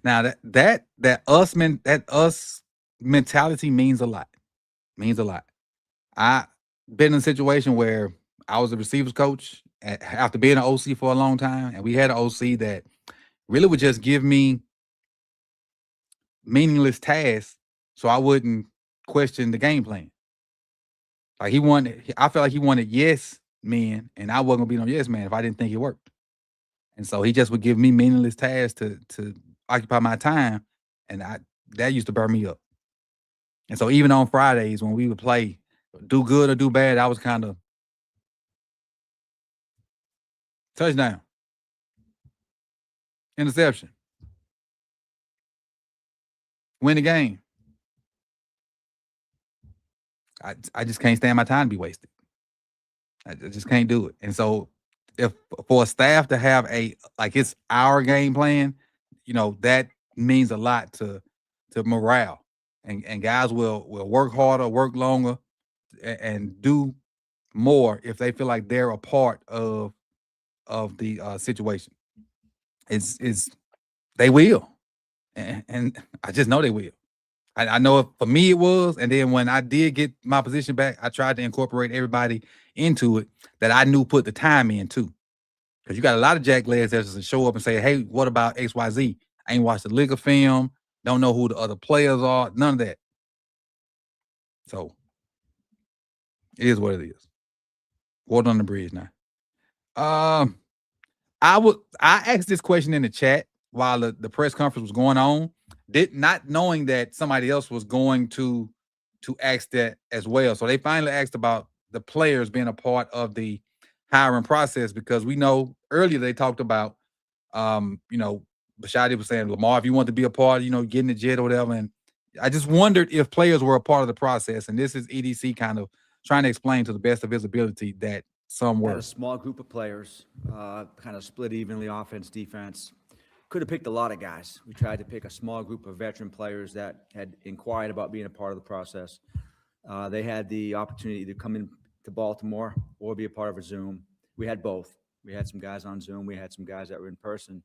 Now that us mentality means a lot. Means a lot. I been in a situation where I was a receivers coach after being an OC for a long time, and we had an OC that really would just give me meaningless tasks so I wouldn't question the game plan. Like I felt like he wanted yes men, and I wasn't gonna be no yes man if I didn't think it worked. And so he just would give me meaningless tasks to occupy my time, and that used to burn me up. And so even on Fridays when we would play, do good or do bad, I was kind of touchdown, interception, win the game. I just can't stand my time to be wasted. I just can't do it. And so if for a staff to have it's our game plan, that means a lot to morale. And guys will work harder, work longer, and do more if they feel like they're a part of the situation. It's they will. And I just know they will. I know for me it was, and then when I did get my position back, I tried to incorporate everybody into it that I knew put the time in too. Because you got a lot of jacklegs that just show up and say, "Hey, what about XYZ? I ain't watched the liquor film, don't know who the other players are, none of that." So it is what it is. Water on the bridge now. I asked this question in the chat while the press conference was going on, not knowing that somebody else was going to ask that as well. So they finally asked about the players being a part of the hiring process, because we know earlier they talked about, Bashadi was saying, Lamar, if you want to be a part, getting the jet or whatever. And I just wondered if players were a part of the process. And this is EDC kind of trying to explain to the best of his ability that some were. Had a small group of players, kind of split evenly, offense, defense. Could have picked a lot of guys. We tried to pick a small group of veteran players that had inquired about being a part of the process. They had the opportunity to come in to Baltimore or be a part of a Zoom. We had both. We had some guys on Zoom. We had some guys that were in person.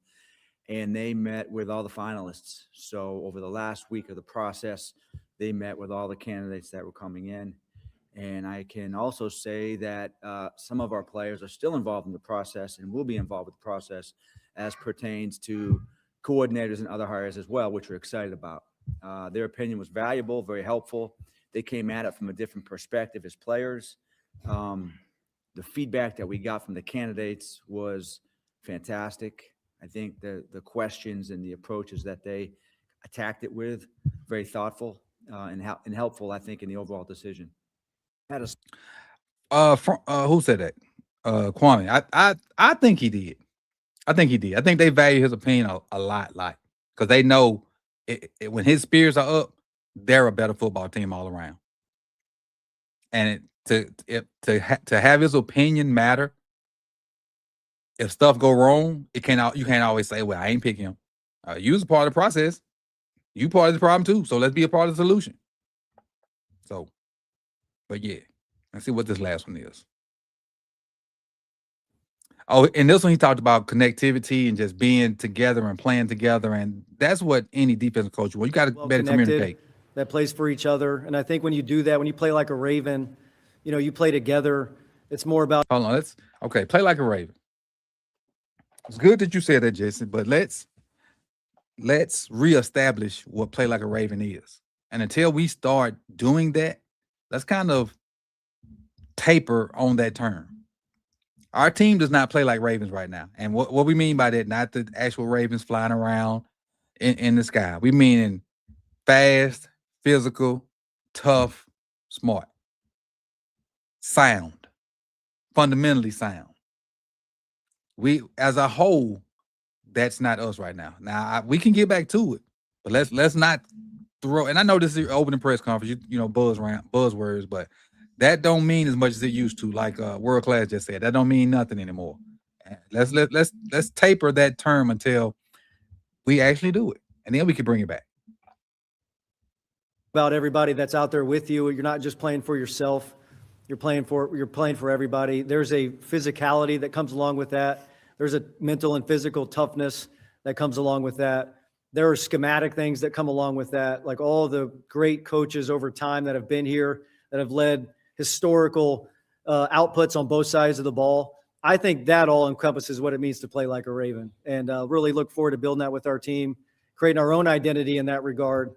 And they met with all the finalists. So over the last week of the process, they met with all the candidates that were coming in. And I can also say that some of our players are still involved in the process and will be involved with the process as pertains to coordinators and other hires as well, which we're excited about. Their opinion was valuable, very helpful. They came at it from a different perspective as players. The feedback that we got from the candidates was fantastic. I think the questions and the approaches that they attacked it with, very thoughtful and helpful, I think, in the overall decision. Who said that? Kwame. I think he did. I think they value his opinion a lot, because they know when his spirits are up, they're a better football team all around. And to have his opinion matter, if stuff go wrong, you can't always say, "Well, I ain't picking him." You was a part of the process. You part of the problem too. So let's be a part of the solution. So, but yeah, let's see what this last one is. Oh, and this one he talked about connectivity and just being together and playing together, and that's what any defensive coach wants. You got to better communicate. That plays for each other, and I think when you do that, when you play like a Raven, you play together. It's more about. Hold on, play like a Raven. It's good that you said that, Jason, but let's reestablish what play like a Raven is. And until we start doing that, let's kind of taper on that term. Our team does not play like Ravens right now. And what we mean by that, not the actual Ravens flying around in the sky. We mean fast, physical, tough, smart, sound, fundamentally sound. We, as a whole, that's not us right now. Now we can get back to it, but let's not throw. And I know this is your opening press conference, buzzwords, but that don't mean as much as it used to. Like World Class just said, that don't mean nothing anymore. Let's taper that term until we actually do it, and then we can bring it back. About everybody that's out there with you. You're not just playing for yourself. You're playing for everybody. There's a physicality that comes along with that. There's a mental and physical toughness that comes along with that. There are schematic things that come along with that, like all the great coaches over time that have been here, that have led historical outputs on both sides of the ball. I think that all encompasses what it means to play like a Raven, and really look forward to building that with our team, creating our own identity in that regard.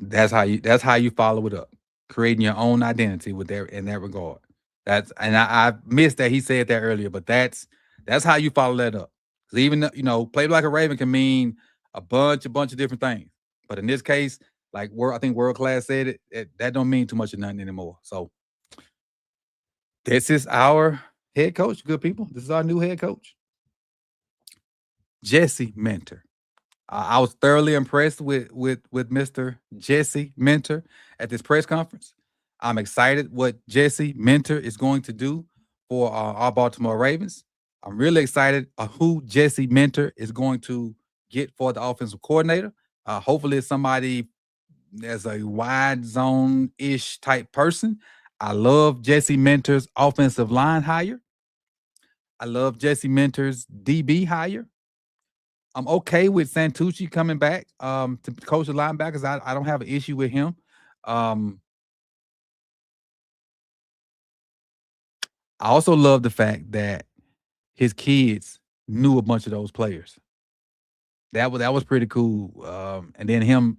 That's how you follow it up, creating your own identity in that regard. I missed that he said that earlier, but that's how you follow that up. Because even play like a Raven can mean a bunch of different things, but in this case, like I think World Class said it, that don't mean too much of nothing anymore. So this is our head coach, good people. This is our new head coach, Jesse Minter. I was thoroughly impressed with Mr. Jesse Minter at this press conference. I'm excited what Jesse Minter is going to do for our Baltimore Ravens. I'm really excited who Jesse Minter is going to get for the offensive coordinator. Hopefully it's somebody as a wide zone-ish type person. I love Jesse Minter's offensive line hire. I love Jesse Minter's DB hire. I'm okay with Santucci coming back to coach the linebackers. I don't have an issue with him. I also love the fact that his kids knew a bunch of those players. That was pretty cool. And then him,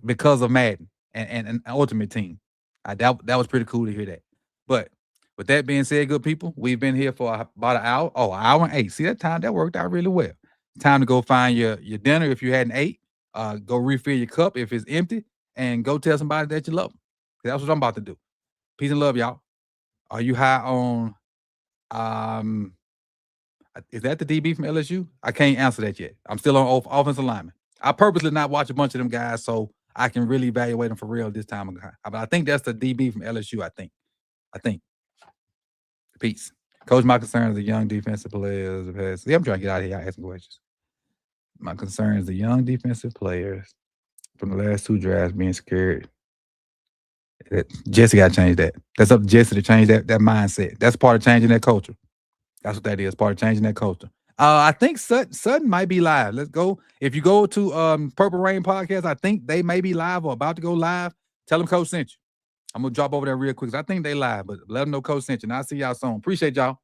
because of Madden and Ultimate Team, that was pretty cool to hear that. But with that being said, good people, we've been here for about an hour. Oh, an hour and 8. See, that worked out really well. Time to go find your dinner if you hadn't ate. Go refill your cup if it's empty, and go tell somebody that you love them. That's what I'm about to do. Peace and love, y'all. Are you high on? Is that the DB from LSU? I can't answer that yet. I'm still on offensive lineman. I purposely not watch a bunch of them guys so I can really evaluate them for real this time. But I think that's the DB from LSU. I think. Peace. Coach, my concern is the young defensive players. See, I'm trying to get out of here asking questions. My concern is the young defensive players from the last 2 drafts being scared. Jesse got to change that. That's up to Jesse to change that mindset. That's part of changing that culture. That's what that is, part of changing that culture. I think Sutton might be live. Let's go. If you go to Purple Rain Podcast, I think they may be live or about to go live. Tell them Coach sent you. I'm going to drop over there real quick. I think they live, but let them know Coach sent you. And I'll see y'all soon. Appreciate y'all.